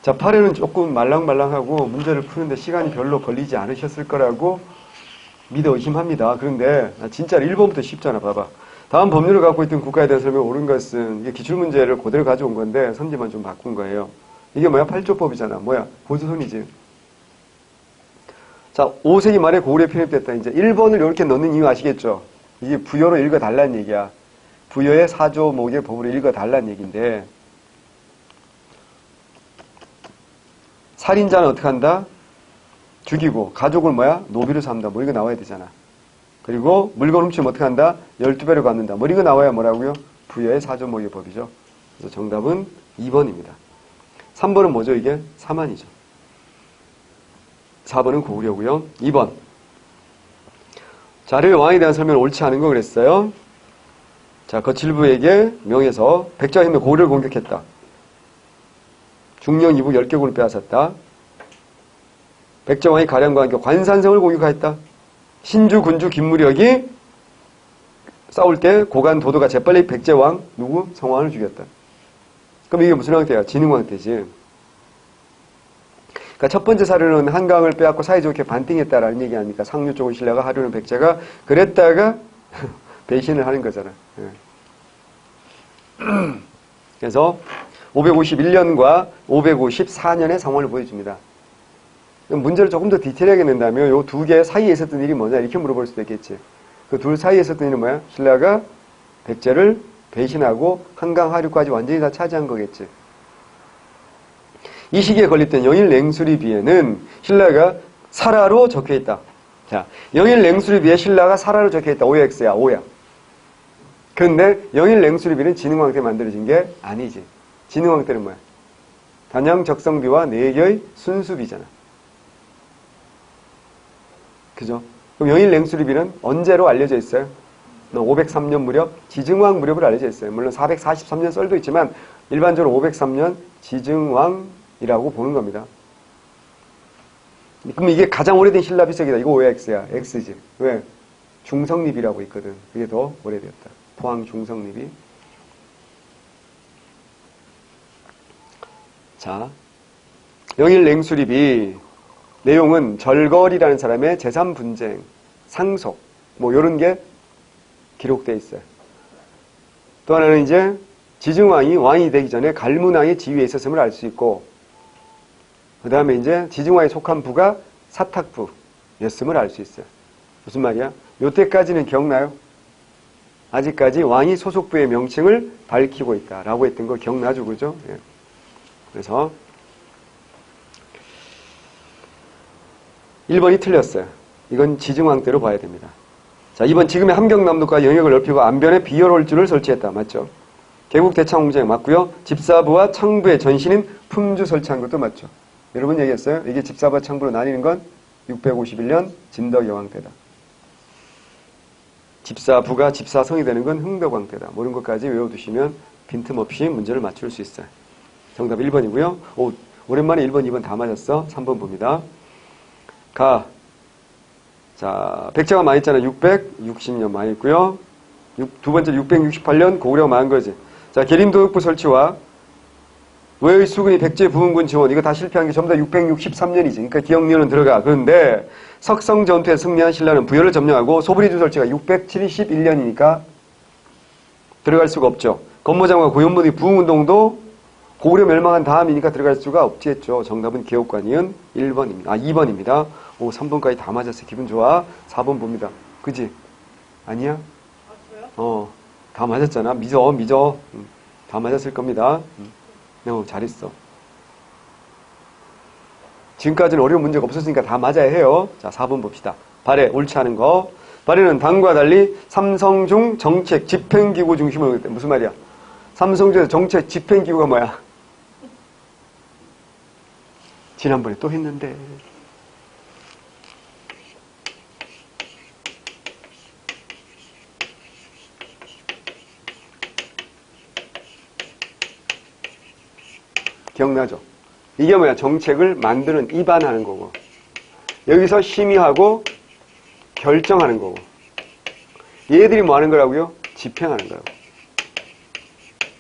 자, 8회는 조금 말랑말랑하고 문제를 푸는데 시간이 별로 걸리지 않으셨을 거라고 믿어 의심합니다. 그런데 진짜로 1번부터 쉽잖아. 봐봐. 다음 법률을 갖고 있던 국가에 대한 설명을 옳은 것은 이게 기출문제를 그대로 가져온 건데 선지만 좀 바꾼 거예요. 이게 뭐야? 8조법이잖아. 뭐야? 고조선이지. 자, 5세기 말에 고구려에 편입됐다. 이제 1번을 이렇게 넣는 이유 아시겠죠? 이게 부여로 읽어달라는 얘기야. 부여의 4조목의 법으로 읽어달라는 얘기인데 살인자는 어떻게 한다? 죽이고 가족을 뭐야? 노비로 삼다. 뭐 이거 나와야 되잖아. 그리고 물건 훔치면 어떻게 한다? 12배를 갚는다. 뭐 이거 나와야 뭐라고요? 부여의 4조목의 법이죠. 그래서 정답은 2번입니다. 3번은 뭐죠? 이게 사만이죠. 4번은 고구려고요. 2번. 자료의 왕에 대한 설명은 옳지 않은 거 그랬어요. 자, 거칠부에게 명해서 백제와 힘에 고구려를 공격했다. 중령 이북 10개국을 빼앗았다. 백제왕이 가량과 함께 관산성을 공격하였다. 신주, 군주, 김무력이 싸울 때 고관 도도가 재빨리 백제왕 누구? 성왕을 죽였다. 그럼 이게 무슨 황태야? 진흥 황태지. 그러니까 첫 번째 사료는 한강을 빼앗고 사이좋게 반띵했다라는 얘기 아닙니까? 상류 쪽은 신라가 하류는 백제가 그랬다가 배신을 하는 거잖아. 그래서 551년과 554년의 상황을 보여줍니다. 문제를 조금 더 디테일하게 낸다면 이 두 개 사이에 있었던 일이 뭐냐 이렇게 물어볼 수도 있겠지. 그 둘 사이에 있었던 일은 뭐야? 신라가 백제를 배신하고 한강 하류까지 완전히 다 차지한 거겠지. 이 시기에 건립된 영일 냉수리비에는 신라가 사라로 적혀있다. 자, 영일 냉수리비에 신라가 사라로 적혀있다. 오야 X야. 오야. 그런데 영일 냉수리비는 진흥왕 때 만들어진 게 아니지. 진흥왕 때는 뭐야? 단양 적성비와 내개의 순수비잖아. 그죠? 그럼 영일 냉수리비는 언제로 알려져 있어요? 503년 무렵, 지증왕 무렵으로 알려져 있어요. 물론 443년 썰도 있지만 일반적으로 503년 지증왕이라고 보는 겁니다. 그럼 이게 가장 오래된 신라 비석이다. 이거 오야 X야. X지. 왜? 중성립이라고 있거든. 그게 더 오래됐다. 포항 중성립이. 자, 영일 냉수립이 내용은 절거리라는 사람의 재산 분쟁, 상속, 뭐 이런 게 기록되어 있어요. 또 하나는 이제 지증왕이 왕이 되기 전에 갈문왕의 지위에 있었음을 알 수 있고, 그 다음에 이제 지증왕에 속한 부가 사탁부였음을 알 수 있어요. 무슨 말이야? 요때까지는 기억나요? 아직까지 왕이 소속부의 명칭을 밝히고 있다라고 했던 거 기억나죠? 그죠? 예. 그래서 1번이 틀렸어요. 이건 지증왕 때로 봐야 됩니다. 자, 2번 지금의 함경남도과 영역을 넓히고 안변에 비열월주를 설치했다. 맞죠? 개국 대창홍제 맞고요. 집사부와 창부의 전신인 품주 설치한 것도 맞죠. 여러분 얘기했어요. 이게 집사부와 창부로 나뉘는 건 651년 진덕여왕 때다. 집사부가 집사성이 되는 건 흥덕왕 때다. 모르는 것까지 외워두시면 빈틈없이 문제를 맞출 수 있어요. 정답 1번이고요. 오, 오랜만에 1번, 2번 다 맞았어. 3번 봅니다. 가. 자, 백제가 망했잖아요. 660년 망했고요. 두 번째 668년 고구려가 망한 거지. 자, 계림도역부 설치와 외의 수군이 백제 부흥군 지원, 이거 다 실패한 게 전부 다 663년이지. 그러니까 기억년은 들어가. 그런데 석성 전투에 승리한 신라는 부여를 점령하고 소브리주 설치가 671년이니까 들어갈 수가 없죠. 건모장과 고현무의 부흥운동도 고구려 멸망한 다음이니까 들어갈 수가 없겠죠. 정답은 개옥관이은 1번입니다. 아, 2번입니다. 오, 3번까지 다 맞았어. 기분 좋아. 4번 봅니다. 그지? 아니야? 맞아요? 다 맞았잖아. 믿어. 다 맞았을 겁니다. 잘했어. 지금까지는 어려운 문제가 없었으니까 다 맞아야 해요. 자, 4번 봅시다. 발해, 옳지 않은 거. 발해는 당과 달리 삼성중 정책 집행기구 중심으로 했대. 무슨 말이야? 삼성중에서 정책 집행기구가 뭐야? 지난번에 또 했는데. 기억나죠? 이게 뭐야? 정책을 만드는, 입안하는 거고. 여기서 심의하고 결정하는 거고. 얘들이 뭐 하는 거라고요? 집행하는 거라고.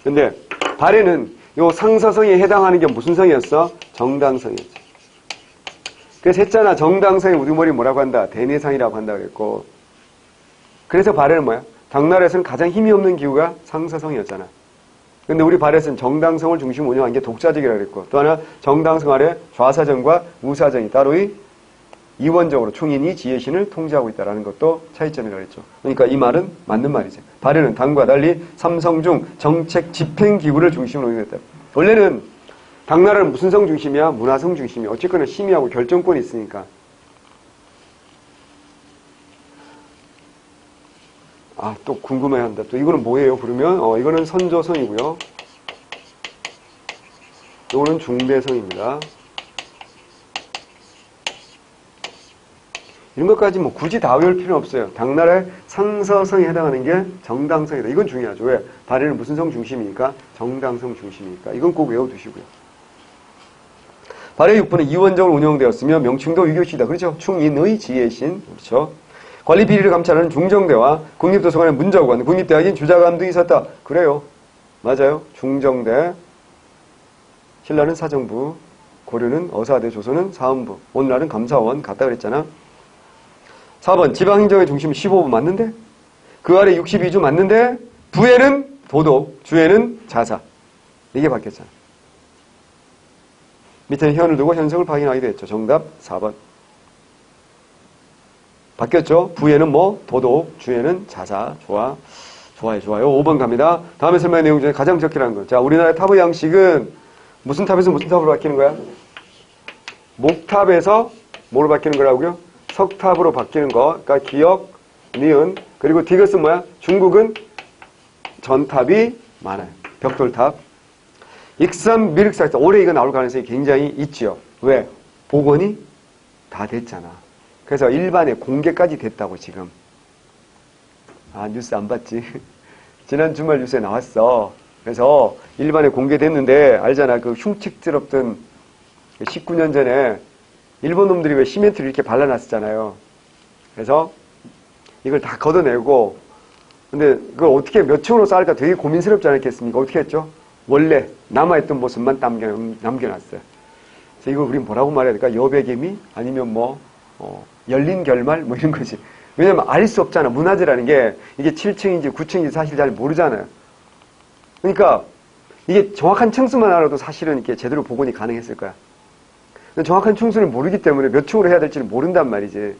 근데 발해는 요 상서성에 해당하는 게 무슨 성이었어? 정당성이었지. 그래서 했잖아. 정당성의 우두머리 뭐라고 한다? 대내상이라고 한다 그랬고. 그래서 발해는 뭐야? 당나라에서는 가장 힘이 없는 기구가 상서성이었잖아. 근데 우리 발해에서는 정당성을 중심으로 운영한 게 독자적이라고 그랬고, 또 하나 정당성 아래 좌사정과 우사정이 따로이 이원적으로 충인이 지혜신을 통제하고 있다는 것도 차이점이라고 했죠. 그러니까 이 말은 맞는 말이죠. 발해는 당과 달리 삼성 중 정책 집행기구를 중심으로 운영했다. 원래는 당나라는 무슨 성 중심이야? 문화성 중심이야. 어쨌거나 심의하고 결정권이 있으니까. 아, 또 궁금해한다. 또 이거는 뭐예요? 그러면 이거는 선조성이고요. 이거는 중대성입니다. 이런 것까지 뭐 굳이 다 외울 필요는 없어요. 당나라의 상서성에 해당하는 게 정당성이다. 이건 중요하죠. 왜? 발해는 무슨 성 중심이니까? 정당성 중심이니까. 이건 꼭 외워두시고요. 발해 6부는 이원적으로 운영되었으며 명칭도 유교시다. 그렇죠? 충인의 지혜신. 그렇죠? 관리 비리를 감찰하는 중정대와 국립도서관의 문자관, 국립대학인 주자감 등이 있었다. 그래요. 맞아요. 중정대, 신라는 사정부, 고려는 어사대, 조선은 사헌부, 오늘날은 감사원 같다 그랬잖아. 4번 지방행정의 중심은 15부 맞는데? 그 아래 62주 맞는데? 부에는 도덕, 주에는 자사. 이게 바뀌었잖아. 밑에는 현을 두고 현성을 확인하기도 했죠. 정답 4번. 바뀌었죠? 부에는 뭐? 도덕, 주에는 자사. 좋아요. 5번 갑니다. 다음에 설명의 내용 중에 가장 적기라는 거. 자, 우리나라의 탑의 양식은 무슨 탑에서 무슨 탑으로 바뀌는 거야? 목탑에서 뭐로 바뀌는 거라고요? 석탑으로 바뀌는 거. 그러니까 기역, 니은, 그리고 디귿은 뭐야? 중국은 전탑이 많아요. 벽돌탑. 익산 미륵사에서 올해 이거 나올 가능성이 굉장히 있지요. 왜? 복원이 다 됐잖아. 그래서 일반에 공개까지 됐다고 지금. 아, 뉴스 안 봤지? 지난 주말 뉴스에 나왔어. 그래서 일반에 공개됐는데 알잖아. 그 흉측스럽던 19년 전에 일본 놈들이 왜 시멘트를 이렇게 발라놨었잖아요. 그래서 이걸 다 걷어내고, 근데 그걸 어떻게 몇 층으로 쌓을까 되게 고민스럽지 않았겠습니까? 어떻게 했죠? 원래 남아있던 모습만 남겨놨어요. 그래서 이걸 우리 뭐라고 말해야 될까? 여백의미? 아니면 뭐 열린 결말? 뭐 이런 거지. 왜냐면 알 수 없잖아. 문화재라는 게 이게 7층인지 9층인지 사실 잘 모르잖아요. 그러니까 이게 정확한 층수만 알아도 사실은 이렇게 제대로 복원이 가능했을 거야. 정확한 층수를 모르기 때문에 몇 층으로 해야 될지를 모른단 말이지.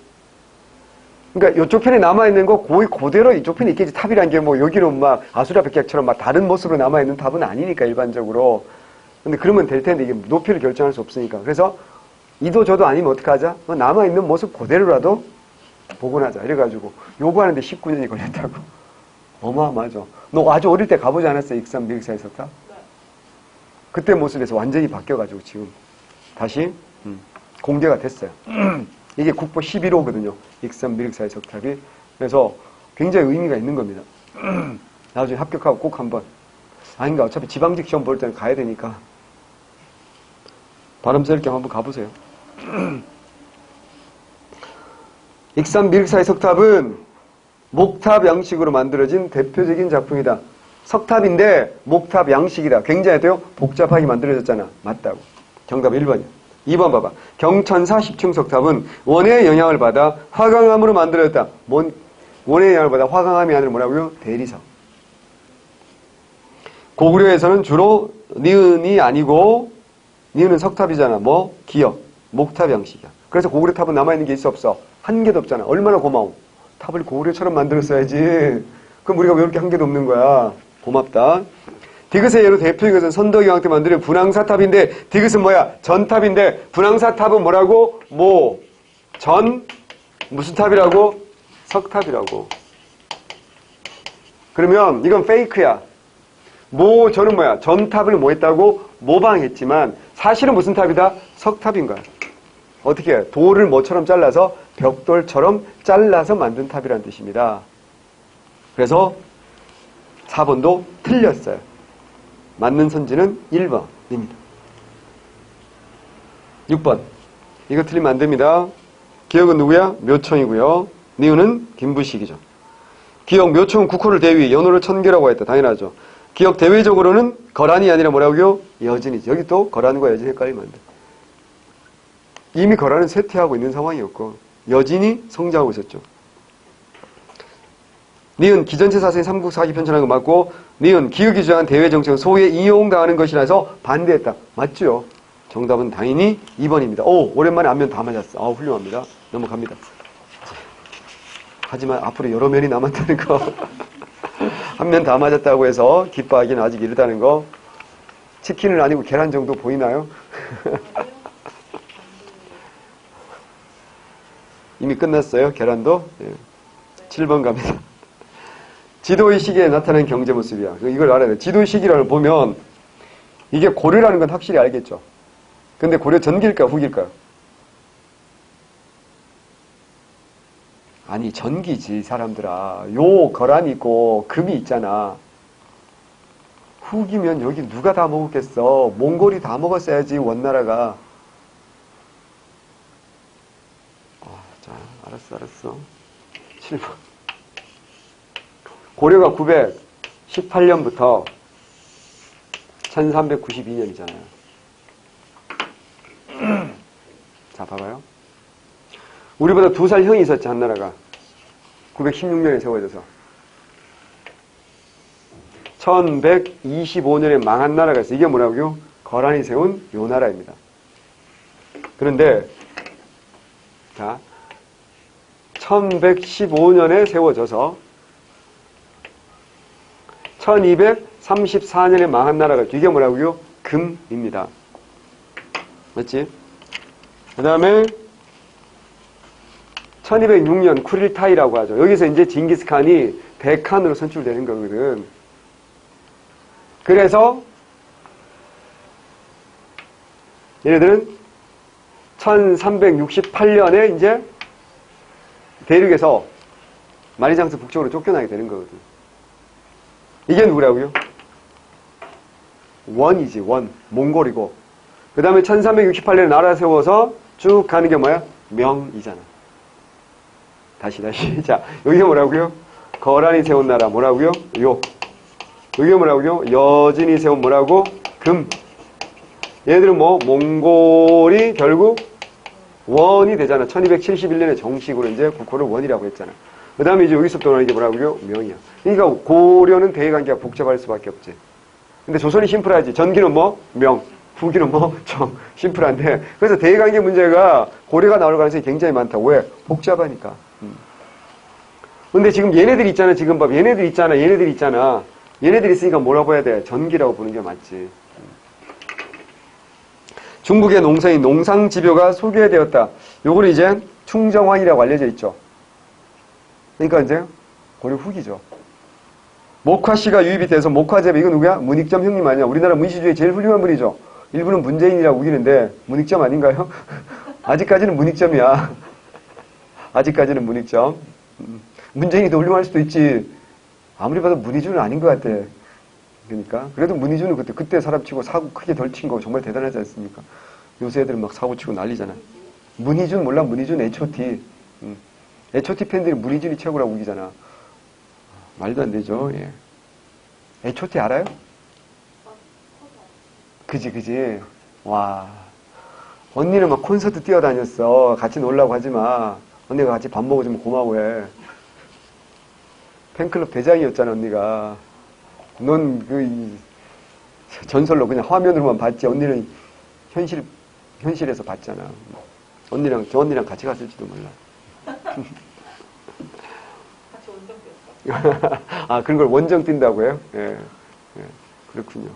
그러니까 이쪽 편에 남아있는 거 거의 그대로 이쪽 편에 있겠지. 탑이란 게 뭐 여기는 막 아수라 백작처럼 막 다른 모습으로 남아있는 탑은 아니니까 일반적으로. 근데 그러면 될 텐데 이게 높이를 결정할 수 없으니까. 그래서 이도 저도 아니면 어떡하자? 남아있는 모습 그대로라도 복원하자. 이래가지고 요구하는데 19년이 걸렸다고. 어마어마하죠. 너 아주 어릴 때 가보지 않았어? 익산 미륵사에 있었다? 그때 모습에서 완전히 바뀌어가지고 지금 다시 공개가 됐어요. 이게 국보 11호거든요. 익산 미륵사의 석탑이. 그래서 굉장히 의미가 있는 겁니다. 나중에 합격하고 꼭 한번. 아닌가 어차피 지방직 시험 볼 때는 가야 되니까 바람 쐴 겸 한번 가보세요. 익산 미륵사의 석탑은 목탑 양식으로 만들어진 대표적인 작품이다. 석탑인데 목탑 양식이다. 굉장히 복잡하게 만들어졌잖아. 맞다고. 정답 1번이야. 2번 봐봐. 경천사 10층 석탑은 원의 영향을 받아 화강암으로 만들어졌다. 원의 영향을 받아 화강암이 아니라 뭐라고요? 대리석. 고구려에서는 주로 니은이 아니고 니은은 석탑이잖아. 뭐? 기역. 목탑 양식이야. 그래서 고구려 탑은 남아있는 게 있어 없어? 한 개도 없잖아. 얼마나 고마워. 탑을 고구려처럼 만들었어야지. 그럼 우리가 왜 이렇게 한 개도 없는 거야? 고맙다. 디귿의 예로 대표적인 것은 선덕여왕 때 만든 분황사탑인데 디귿은 뭐야? 전탑인데 분황사탑은 뭐라고? 무슨 탑이라고? 석탑이라고. 그러면 이건 페이크야. 저는 뭐야? 전탑을 뭐 했다고? 모방했지만 사실은 무슨 탑이다? 석탑인 거야. 어떻게 해? 돌을 뭐처럼 잘라서 벽돌처럼 잘라서 만든 탑이라는 뜻입니다. 그래서 4번도 틀렸어요. 맞는 선지는 1번입니다. 6번. 이거 틀리면 안 됩니다. 기역은 누구야? 묘청이고요. 니은은 김부식이죠. 기역 묘청은 국호를 대위, 연호를 천계라고 했다. 당연하죠. 기억 대외적으로는 거란이 아니라 뭐라고요? 여진이지. 여기 또 거란과 여진 헷갈리면 안 돼. 이미 거란은 쇠퇴하고 있는 상황이었고 여진이 성장하고 있었죠. 니은 기전체 사상의 삼국사기 편찬한 거 맞고 니은 기억이 주장한 대외정책은 소위에 이용당하는 것이라서 반대했다. 맞죠? 정답은 당연히 2번입니다. 오, 오랜만에 앞면 다 맞았어. 아, 훌륭합니다. 넘어갑니다. 하지만 앞으로 여러 면이 남았다는 거. 한 면 다 맞았다고 해서 기뻐하기는 아직 이르다는 거. 치킨은 아니고 계란 정도 보이나요? 이미 끝났어요. 계란도. 네. 7번 갑니다. 지도의 시기에 나타난 경제 모습이야. 이걸 알아야 돼. 지도의 시기를 보면 이게 고려라는 건 확실히 알겠죠. 근데 고려 전기일까요? 후기일까요? 아니 전기지 사람들아. 요 거란이 있고 금이 있잖아. 후기면 여기 누가 다 먹었겠어. 몽골이 다 먹었어야지 원나라가. 자 알았어. 7번. 고려가 918년부터 1392년이잖아요. 자, 봐봐요. 우리보다 2살 형이 있었지, 한나라가. 916년에 세워져서. 1125년에 망한 나라가 있어. 이게 뭐라고요? 거란이 세운 요 나라입니다. 그런데, 자, 1115년에 세워져서 1234년에 망한 나라가 있죠. 이게 뭐라고요? 금입니다. 맞지? 그 다음에 1206년 쿠릴타이라고 하죠. 여기서 이제 징기스칸이 대칸으로 선출되는 거거든. 그래서 얘네들은 1368년에 이제 대륙에서 만리장성 북쪽으로 쫓겨나게 되는 거거든. 이게 누구라고요? 원이지, 원. 몽골이고. 그 다음에 1368년에 나라 세워서 쭉 가는 게 뭐야? 명이잖아. 다시. 자, 여기가 뭐라고요? 거란이 세운 나라 뭐라고요? 요. 여기가 뭐라고요? 여진이 세운 뭐라고? 금. 얘네들은 뭐? 몽골이 결국 원이 되잖아. 1271년에 정식으로 이제 국호를 원이라고 했잖아. 그 다음에 이제 여기서부터 나오는 게 뭐라고요? 명이야. 그러니까 고려는 대외관계가 복잡할 수밖에 없지. 근데 조선이 심플하지. 전기는 뭐? 명. 후기는 뭐? 정. 심플한데. 그래서 대외관계 문제가 고려가 나올 가능성이 굉장히 많다. 왜? 복잡하니까. 근데 지금 얘네들 있잖아. 지금 봐. 얘네들 있잖아. 얘네들 있으니까 뭐라고 해야 돼? 전기라고 보는 게 맞지. 중국의 농사인 농상집요가 소개되었다. 요거는 이제 충정환이라고 알려져 있죠. 그러니까 이제 고려 후기죠. 목화씨가 유입이 돼서 목화제비, 이거 누구야? 문익점 형님 아니야? 우리나라 문시 중에 제일 훌륭한 분이죠. 일부는 문재인이라고 우기는데 문익점 아닌가요? 아직까지는 문익점이야. 아직까지는 문익점. 문재인이 더 훌륭할 수도 있지. 아무리 봐도 문희준은 아닌 것 같아. 그러니까 그래도 문희준은 그때 사람 치고 사고 크게 덜 친 거 정말 대단하지 않습니까? 요새 애들은 막 사고 치고 난리잖아. 문희준 몰라? 문희준 H.O.T. H.O.T 팬들이 문희준이 최고라고 우기잖아. 말도 안 되죠. 예. H.O.T 알아요? 그지. 와. 언니는 막 콘서트 뛰어다녔어. 같이 놀라고 하지 마. 언니가 같이 밥 먹어주면 고마워해. 팬클럽 대장이었잖아, 언니가. 넌 전설로 그냥 화면으로만 봤지. 언니는 현실에서 봤잖아. 저 언니랑 같이 갔을지도 몰라. 같이 원정 뛰었어. 아, 그런 걸 원정 뛴다고 해요? 예. 그렇군요.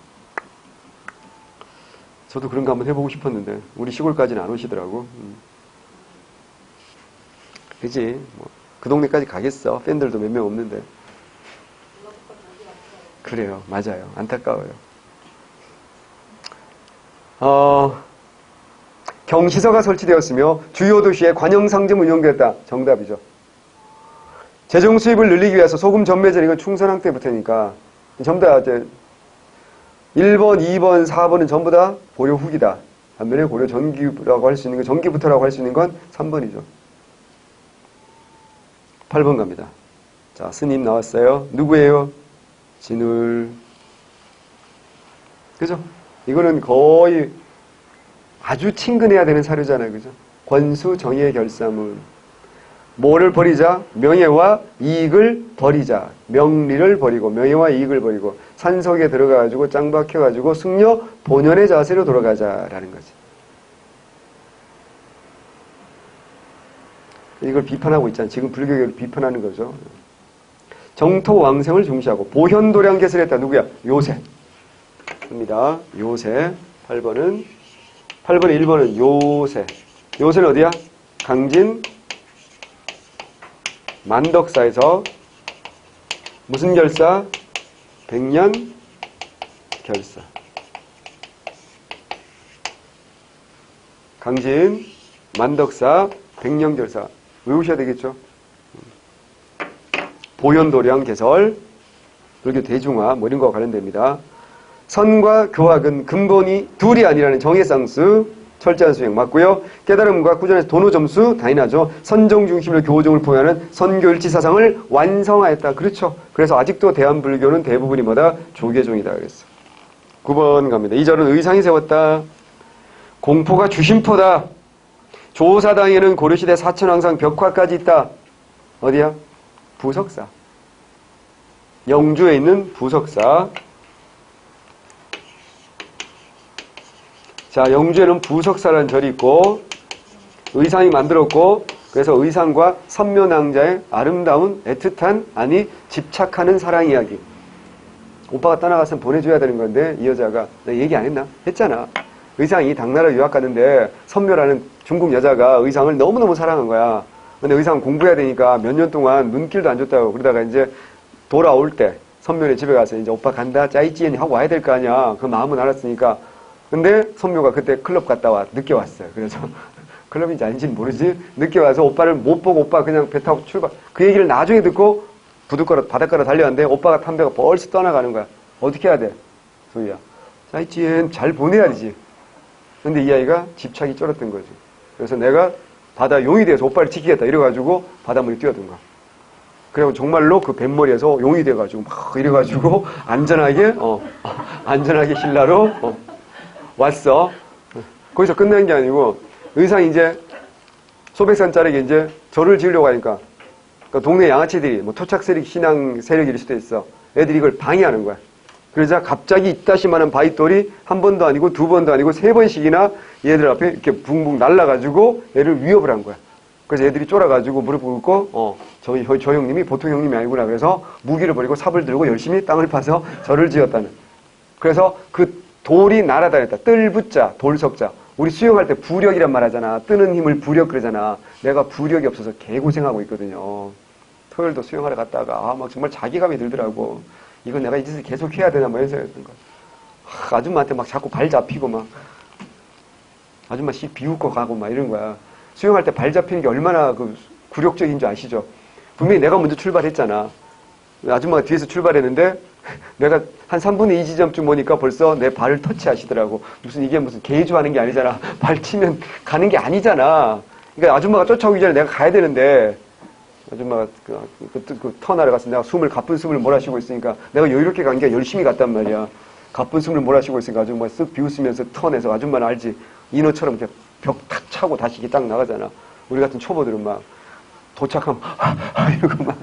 저도 그런 거 한번 해보고 싶었는데, 우리 시골까지는 안 오시더라고. 그지? 뭐, 그 동네까지 가겠어. 팬들도 몇 명 없는데. 그래요. 맞아요. 안타까워요. 경시서가 설치되었으며 주요 도시에 관영상점 운영됐다. 정답이죠. 재정 수입을 늘리기 위해서 소금 전매제 이건 충선왕 때부터니까 전부 다 이제 1번, 2번, 4번은 전부 다 고려 후기다. 반면에 고려 전기라고 할 수 있는 건 전기부터라고 할 수 있는 건 3번이죠. 8번 갑니다. 자, 스님 나왔어요. 누구예요? 진울. 그죠? 이거는 거의 아주 친근해야 되는 사료잖아요. 그죠? 권수 정의의 결사문. 뭐를 버리자? 명예와 이익을 버리자. 명리를 버리고 명예와 이익을 버리고 산속에 들어가가지고 짱 박혀가지고 승려 본연의 자세로 돌아가자라는 거지. 이걸 비판하고 있잖아요. 지금 불교계를 비판하는 거죠. 정토왕생을 중시하고 보현도량 개설했다. 누구야? 요새. 입니다. 요새. 8번은 1번은 요새. 요새는 어디야? 강진 만덕사에서 무슨 결사? 백년 결사. 강진 만덕사 백년 결사. 외우셔야 되겠죠? 보현도량 개설, 불교 대중화 뭐 이런 거와 관련됩니다. 선과 교학은 근본이 둘이 아니라는 정해상수 철저한 수행 맞고요. 깨달음과 꾸준한 도노 점수 당연하죠. 선정 중심으로 교종을 포함하는 선교일치 사상을 완성하였다. 그렇죠. 그래서 아직도 대한불교는 대부분이 뭐다? 조계종이다 그랬어. 9번 갑니다. 이 절은 의상이 세웠다. 공포가 주심포다. 조사당에는 고려시대 사천왕상 벽화까지 있다. 어디야? 부석사. 영주에 있는 부석사. 자, 영주에는 부석사라는 절이 있고 의상이 만들었고 그래서 의상과 선묘낭자의 아름다운 애틋한 아니 집착하는 사랑 이야기. 오빠가 떠나갔으면 보내줘야 되는 건데 이 여자가 나 얘기 안 했나? 했잖아. 의상이 당나라 유학 갔는데 선묘라는 중국 여자가 의상을 너무너무 사랑한 거야. 근데 의상 공부해야 되니까 몇 년 동안 눈길도 안 줬다고 그러다가 이제 돌아올 때 선묘네 집에 가서 이제 오빠 간다 짜이찌엔 하고 와야 될 거 아니야. 그 마음은 알았으니까. 근데 선묘가 그때 클럽 갔다 와 늦게 왔어요. 그래서 클럽인지 아닌지는 모르지. 늦게 와서 오빠를 못 보고 오빠 그냥 배 타고 출발. 그 얘기를 나중에 듣고 부둣가로 바닷가로 달려왔는데 오빠가 탄 배가 벌써 떠나가는 거야. 어떻게 해야 돼? 소희야. 짜이찌엔 잘 보내야 되지. 근데 이 아이가 집착이 쩔었던 거지. 그래서 내가 바다 용이 돼서 오빠를 지키겠다 이래가지고 바닷물에 뛰어든 거야. 그리고 정말로 그 뱃머리에서 용이 돼가지고 막 이래가지고 안전하게 안전하게 신라로 왔어. 거기서 끝난 게 아니고 의상이 이제 소백산짜리게 이제 절을 지으려고 하니까 그러니까 동네 양아치들이 뭐 토착세력 신앙 세력일 수도 있어. 애들이 이걸 방해하는 거야. 그러자 갑자기 이따시만한 바위돌이 한 번도 아니고 두 번도 아니고 세 번씩이나 얘들 앞에 이렇게 붕붕 날라가지고 애를 위협을 한 거야. 그래서 애들이 쫄아가지고 무릎 꿇고 저 형님이 보통 형님이 아니구나. 그래서 무기를 버리고 삽을 들고 열심히 땅을 파서 절을 지었다는. 그래서 그 돌이 날아다녔다. 뜰붓자, 돌석자. 우리 수영할 때 부력이란 말 하잖아. 뜨는 힘을 부력 그러잖아. 내가 부력이 없어서 개고생하고 있거든요. 토요일도 수영하러 갔다가 막 정말 자괴감이 들더라고. 이건 내가 이 짓을 계속 해야 되나 뭐 이런 생각했던 거야. 아줌마한테 막 자꾸 발 잡히고 막 아줌마 씨 비웃고 가고 막 이런 거야. 수영할 때 발 잡히는 게 얼마나 그 굴욕적인 줄 아시죠? 분명히 내가 먼저 출발했잖아. 아줌마가 뒤에서 출발했는데 내가 한 3분의 2 지점쯤 오니까 벌써 내 발을 터치하시더라고. 이게 무슨 개주하는 게 아니잖아. 발 치면 가는 게 아니잖아. 그러니까 아줌마가 쫓아오기 전에 내가 가야 되는데 아줌마가 그 터나러 가서 내가 가쁜 숨을 몰아쉬고 있으니까 내가 여유롭게 간 게 열심히 갔단 말이야. 가쁜 숨을 몰아쉬고 있으니까 아줌마가 쓱 비웃으면서 터내서 아줌마는 알지. 인어처럼 이렇게 벽 탁 차고 다시 이렇게 딱 나가잖아. 우리 같은 초보들은 막 도착하면 이러고 막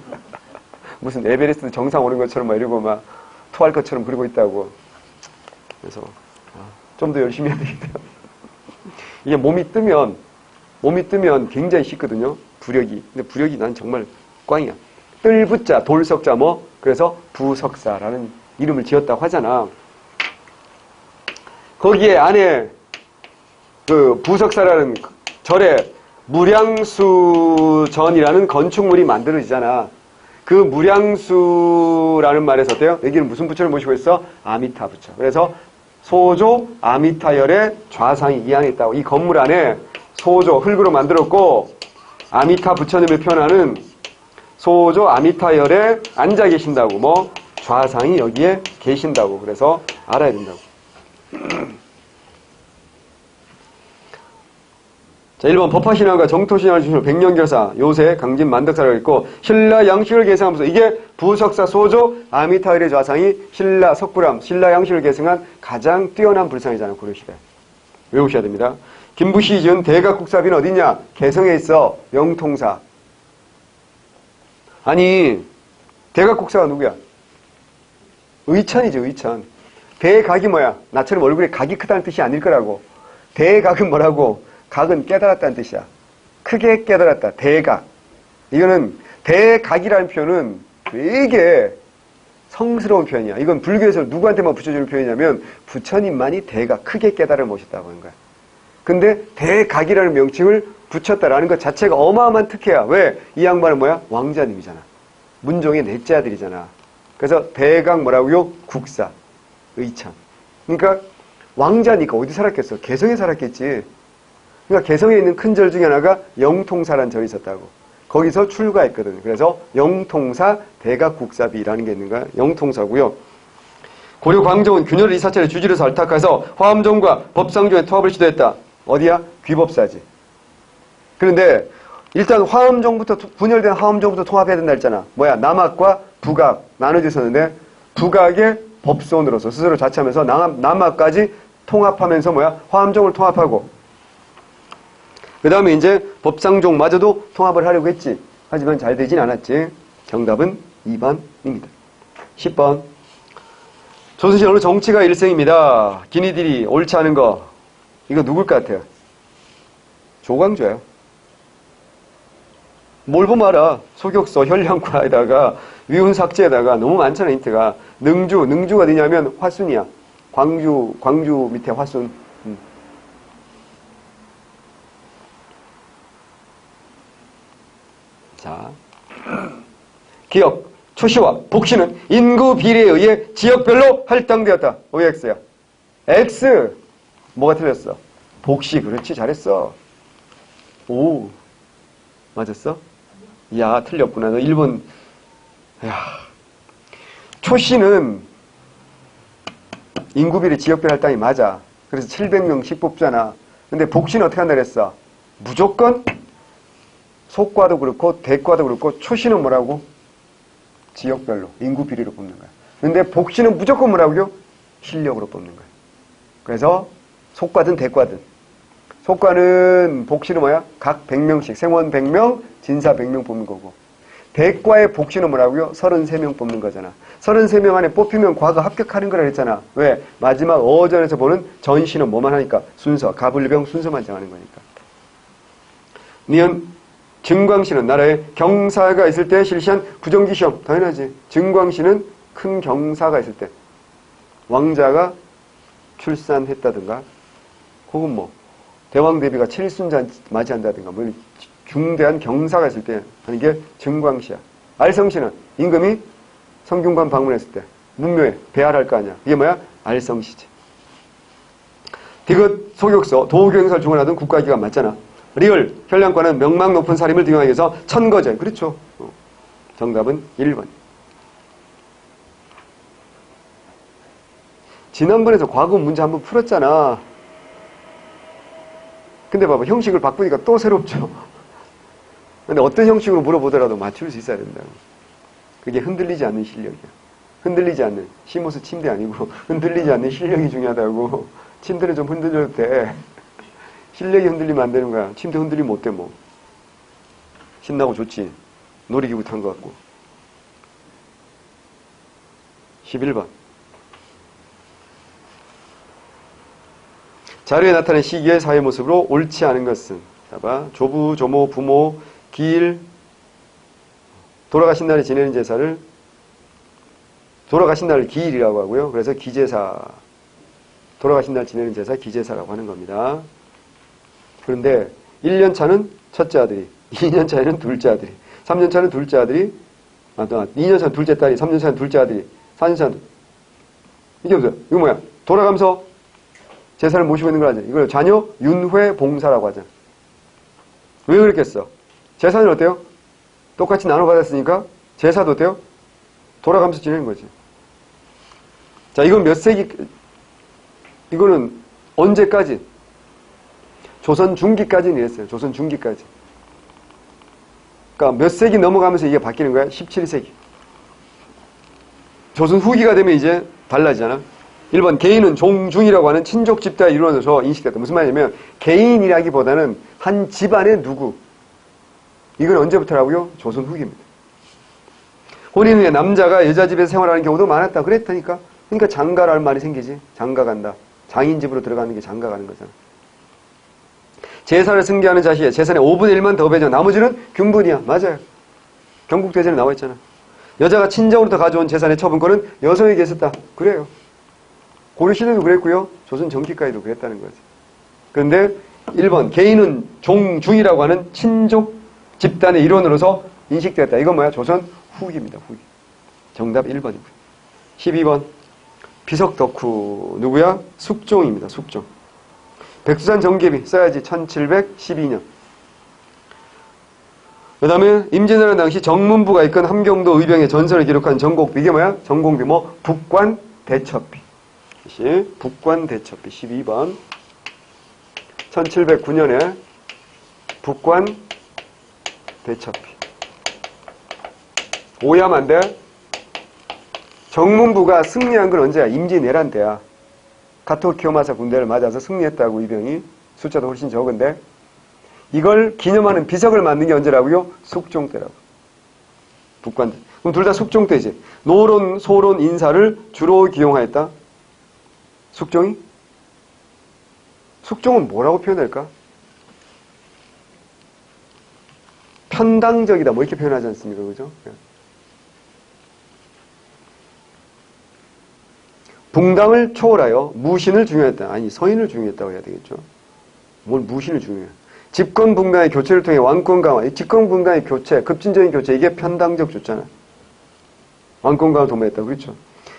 무슨 에베레스트 정상 오른 것처럼 막 이러고 막 토할 것처럼 그러고 있다고. 그래서 좀 더 열심히 해야 되겠다. 이게 몸이 뜨면 굉장히 쉽거든요. 부력이. 근데 부력이 난 정말 꽝이야. 뜰붓자, 돌석자 뭐 그래서 부석사라는 이름을 지었다고 하잖아. 거기에 안에 그 부석사라는 절에 무량수전이라는 건축물이 만들어지잖아. 그 무량수라는 말에서 어때요? 여기는 무슨 부처를 모시고 있어? 아미타 부처. 그래서 소조 아미타열의 좌상이 이 안에 있다고. 이 건물 안에 소조 흙으로 만들었고 아미타 부처님을 표현하는 소조 아미타열에 앉아 계신다고. 뭐 좌상이 여기에 계신다고. 그래서 알아야 된다고. 자, 1번 법화신앙과 정토신앙을 중심으로 백년결사, 요새, 강진, 만덕사라고 있고 신라 양식을 계승하면서 이게 부석사 소조 아미타을의 좌상이 신라 석굴암, 신라 양식을 계승한 가장 뛰어난 불상이잖아요. 고려시대. 외우셔야 됩니다. 김부시 지은 대각국사비는 어디냐? 개성에 있어. 영통사. 아니 대각국사가 누구야? 의천이죠. 의천. 대각이 뭐야? 나처럼 얼굴에 각이 크다는 뜻이 아닐 거라고. 대각은 뭐라고? 각은 깨달았다는 뜻이야. 크게 깨달았다. 대각. 이거는 대각이라는 표현은 되게 성스러운 표현이야. 이건 불교에서 누구한테만 붙여주는 표현이냐면 부처님만이 대각, 크게 깨달음을 모셨다고 하는 거야. 근데 대각이라는 명칭을 붙였다라는 것 자체가 어마어마한 특혜야. 왜? 이 양반은 뭐야? 왕자님이잖아. 문종의 넷째 아들이잖아. 그래서 대각 뭐라고요? 국사. 의천. 그러니까 왕자니까 어디 살았겠어? 개성에 살았겠지. 그러니까 개성에 있는 큰 절 중에 하나가 영통사라는 절이 있었다고. 거기서 출가했거든. 그래서 영통사 대각국사비라는 게 있는 거야. 영통사고요. 고려 광종은 균열을 이사찰의 주지로서 알탁해서 화엄종과 법상종의 통합을 시도했다. 어디야? 귀법사지. 그런데 일단 화엄종부터 분열된 화엄종부터 통합해야 된다 했잖아. 뭐야? 남학과 북학 나눠져 있었는데 북학의 법손으로서 스스로 자처하면서 남학까지 통합하면서 뭐야? 화엄종을 통합하고 그 다음에 이제 법상종마저도 통합을 하려고 했지. 하지만 잘 되진 않았지. 정답은 2번입니다. 10번. 조선시대 어느 정치가 일생입니다. 기니들이 옳지 않은 거. 이거 누굴 것 같아요? 조광조예요. 뭘 보면 알아. 소격서, 혈량과에다가 위훈삭제에다가 너무 많잖아 힌트가. 능주가 어디냐면 화순이야. 광주 밑에 화순. 자, 기억, 초시와 복시는 인구 비례에 의해 지역별로 할당되었다. OX야. X. 뭐가 틀렸어? 복시. 그렇지. 잘했어. 오. 맞았어? 야, 틀렸구나. 너 1번. 야. 초시는 인구 비례 지역별 할당이 맞아. 그래서 700명씩 뽑잖아. 근데 복시는 어떻게 한다 그랬어? 무조건 속과도 그렇고 대과도 그렇고 초시는 뭐라고? 지역별로 인구 비례로 뽑는 거야. 근데 복시는 무조건 뭐라고요? 실력으로 뽑는 거야. 그래서 속과든 대과든. 속과는 복시는 뭐야? 각 100명씩 생원 100명, 진사 100명 뽑는 거고. 대과의 복시는 뭐라고요? 33명 뽑는 거잖아. 33명 안에 뽑히면 과거 합격하는 거라 그랬잖아. 왜? 마지막 어전에서 보는 전시는 뭐만 하니까? 순서, 가불병 순서만 정하는 거니까. 니은 증광시는 나라에 경사가 있을 때 실시한 구정기 시험. 당연하지. 증광시는 큰 경사가 있을 때. 왕자가 출산했다든가 혹은 뭐 대왕 대비가 칠순자 맞이한다든가 뭐 중대한 경사가 있을 때 하는 게 증광시야. 알성시는 임금이 성균관 방문했을 때 문묘에 배할할 거 아니야. 이게 뭐야? 알성시지. 디귿, 소격서, 도교행사를 주관하던 국가기관 맞잖아. 리을, 혈량과는 명망 높은 사림을 등용하기 위해서 천거제. 그렇죠. 정답은 1번. 지난번에서 과거 문제 한번 풀었잖아. 근데 봐봐. 형식을 바꾸니까 또 새롭죠. 근데 어떤 형식으로 물어보더라도 맞출 수 있어야 된다고. 그게 흔들리지 않는 실력이야. 흔들리지 않는. 시모스 침대 아니고 흔들리지 않는 실력이 중요하다고. 침대는 좀 흔들려도 돼. 실력이 흔들리면 안 되는 거야. 침대 흔들리면 어때 뭐. 신나고 좋지. 놀이기구 탄 것 같고. 11번. 자료에 나타낸 시기의 사회 모습으로 옳지 않은 것은 봐봐. 조부, 조모, 부모, 기일, 돌아가신 날에 지내는 제사를 돌아가신 날을 기일이라고 하고요. 그래서 기제사, 돌아가신 날 지내는 제사 기제사라고 하는 겁니다. 그런데 1년 차는 첫째 아들이, 2년 차에는 둘째 아들이, 3년 차는 둘째 아들이, 2년 차는 둘째 딸이, 3년 차는 둘째 아들이, 4년 차는 이게 뭐야? 이거 뭐야? 돌아가면서 제사를 모시고 있는 걸 하지. 이걸 자녀 윤회 봉사라고 하잖아. 왜 그랬겠어? 제사는 어때요? 똑같이 나눠받았으니까 제사도 어때요? 돌아가면서 지내는 거지. 자, 이건 몇 세기, 이거는 언제까지? 조선 중기까지는 이랬어요. 조선 중기까지. 그러니까 몇 세기 넘어가면서 이게 바뀌는 거야? 17세기. 조선 후기가 되면 이제 달라지잖아. 1번 개인은 종중이라고 하는 친족 집단의 일원으로서 인식됐다. 무슨 말이냐면 개인이라기보다는 한 집안의 누구. 이건 언제부터라고요? 조선 후기입니다. 혼인 후에 남자가 여자 집에서 생활하는 경우도 많았다. 그랬다니까. 그러니까 장가라는 말이 생기지. 장가간다. 장인 집으로 들어가는 게 장가가는 거잖아. 제사를 승계하는 자식의 재산의 5분의 1만 더 배정. 나머지는 균분이야. 맞아요. 경국대전에 나와 있잖아. 여자가 친정으로부터 가져온 재산의 처분권은 여성에게 있었다. 그래요. 고려시대도 그랬고요. 조선 전기까지도 그랬다는 거지. 그런데 1번 개인은 종중이라고 하는 친족 집단의 일원으로서 인식되었다. 이건 뭐야? 조선 후기입니다. 후기. 정답 1번이고요. 12번 비석 덕후 누구야? 숙종입니다. 숙종. 백두산 정계비 써야지. 1712년. 그 다음에 임진왜란 당시 정문부가 이끈 함경도 의병의 전선을 기록한 전곡비. 이게 뭐야? 전곡비 뭐? 북관 대첩비. 북관 대첩비 12번. 1709년에 북관 대첩비. 오해하면 안 돼. 정문부가 승리한 건 언제야? 임진왜란 때야. 가토 키오마사 군대를 맞아서 승리했다고 의병이. 숫자도 훨씬 적은데 이걸 기념하는 비석을 만든 게 언제라고요? 숙종 때라고. 북관 대. 그럼 둘 다 숙종 때지. 노론, 소론, 인사를 주로 기용하였다. 숙종이? 숙종은 뭐라고 표현할까? 편당적이다. 뭐 이렇게 표현하지 않습니까? 그죠? 붕당을 초월하여 무신을 중요했다. 아니, 서인을 중요했다고 해야 되겠죠. 뭘 무신을 중요해. 집권분당의 교체를 통해 왕권 강화. 집권분당의 교체, 급진적인 교체. 이게 편당적 조잖아. 왕권 강화 도모했다. 그렇죠.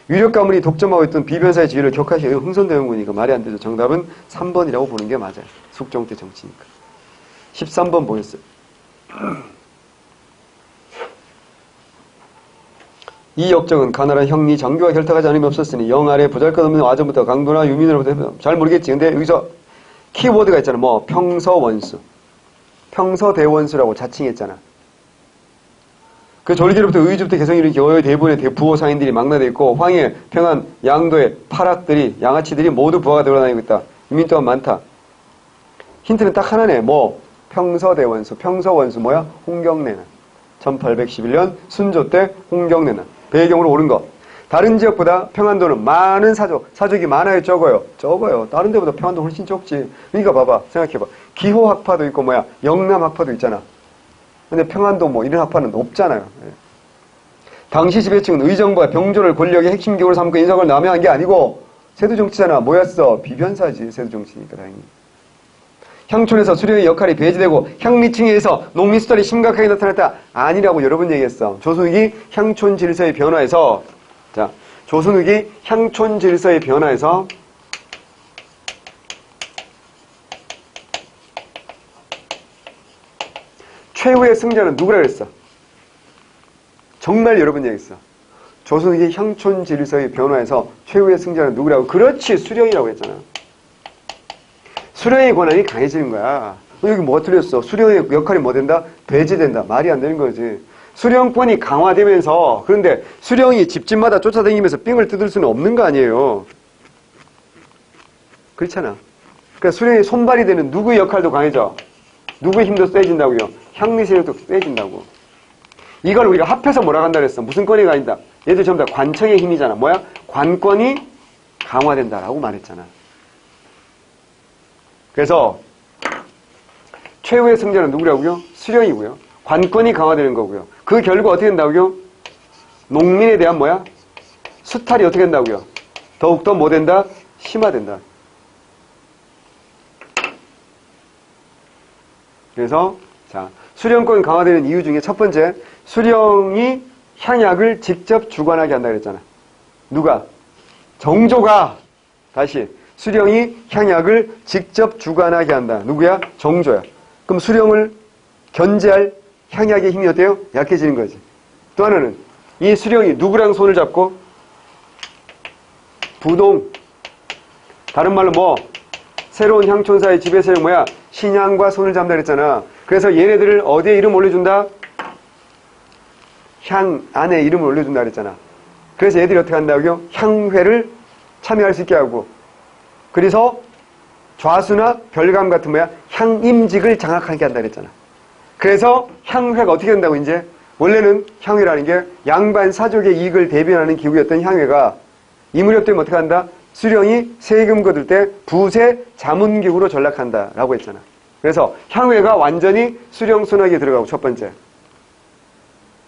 위력 가문이 독점하고 있던 비변사의 지위를 격하게 흥선되는 거니까 말이 안 되죠. 정답은 3번이라고 보는 게 맞아요. 숙종 때 정치니까. 13번 보였어요. 이 역적은 가나라 형리 장교와 결탁하지 않음이 없었으니 영 아래 보잘것없는 와전부터 강도나 유민으로부터 잘 모르겠지. 근데 여기서 키워드가 있잖아. 뭐 평서원수. 평서대원수라고 자칭했잖아. 그 졸기로부터 의주부터 개성이를 겨의 대부분의 부호 상인들이 망라되어 있고 황해, 평안, 양도의 파락들이 양아치들이 모두 부하가 돌아다니고 있다. 유민 또한 많다. 힌트는 딱 하나네. 뭐 평서대원수. 평서원수 뭐야? 홍경래나. 1811년 순조 때 홍경래나. 배경으로 옳은 것. 다른 지역보다 평안도는 많은 사족이 많아요? 적어요? 적어요. 다른 데보다 평안도 훨씬 적지. 그러니까 봐봐. 생각해봐. 기호학파도 있고 뭐야? 영남학파도 있잖아. 근데 평안도 뭐 이런 학파는 없잖아요. 예. 당시 지배층은 의정부와 병조를 권력의 핵심 기호로 삼고 인성을 남용한 게 아니고 세두정치잖아. 뭐였어? 비변사지. 세두정치니까 다행히. 향촌에서 수령의 역할이 배제되고 향리층에 의해서 농민수달이 심각하게 나타났다. 아니라고 여러 번 얘기했어. 조선후기 향촌 질서의 변화에서 자, 조선후기 향촌 질서의 변화에서 최후의 승자는 누구라 그랬어? 정말 여러 번 얘기했어. 조선후기 향촌 질서의 변화에서 최후의 승자는 누구라고? 그렇지, 수령이라고 했잖아. 수령의 권한이 강해지는 거야. 여기 뭐가 틀렸어? 수령의 역할이 뭐 된다? 배제된다. 말이 안 되는 거지. 수령권이 강화되면서, 그런데 수령이 집집마다 쫓아다니면서 삥을 뜯을 수는 없는 거 아니에요. 그렇잖아. 그러니까 수령이 손발이 되는 누구의 역할도 강해져. 누구의 힘도 세진다고요? 향리 세력도 세진다고. 이걸 우리가 합해서 뭐라고 한다 그랬어? 무슨 권이 강해진다? 얘들 전부 다 관청의 힘이잖아. 뭐야? 관권이 강화된다라고 말했잖아. 그래서 최후의 승자는 누구라고요? 수령이고요. 관권이 강화되는 거고요. 그 결과 어떻게 된다고요? 농민에 대한 뭐야? 수탈이 어떻게 된다고요? 더욱더 뭐 된다? 심화된다. 그래서 자, 수령권이 강화되는 이유 중에 첫 번째, 수령이 향약을 직접 주관하게 한다 그랬잖아. 누가? 정조가. 다시 수령이 향약을 직접 주관하게 한다. 누구야? 정조야. 그럼 수령을 견제할 향약의 힘이 어때요? 약해지는 거지. 또 하나는 이 수령이 누구랑 손을 잡고? 부동. 다른 말로 뭐? 새로운 향촌사의 지배세력 뭐야? 신향과 손을 잡는다 그랬잖아. 그래서 얘네들을 어디에 이름 올려준다? 향 안에 이름을 올려준다 그랬잖아. 그래서 얘들이 어떻게 한다고요? 향회를 참여할 수 있게 하고, 그래서 좌수나 별감 같은 뭐야? 향임직을 장악하게 한다 그랬잖아. 그래서 향회가 어떻게 된다고 이제? 원래는 향회라는 게 양반 사족의 이익을 대변하는 기구였던 향회가 이 무렵 되면 어떻게 한다? 수령이 세금 거둘 때 부세 자문기구로 전락한다라고 했잖아. 그래서 향회가 완전히 수령 순학에 들어가고 첫 번째.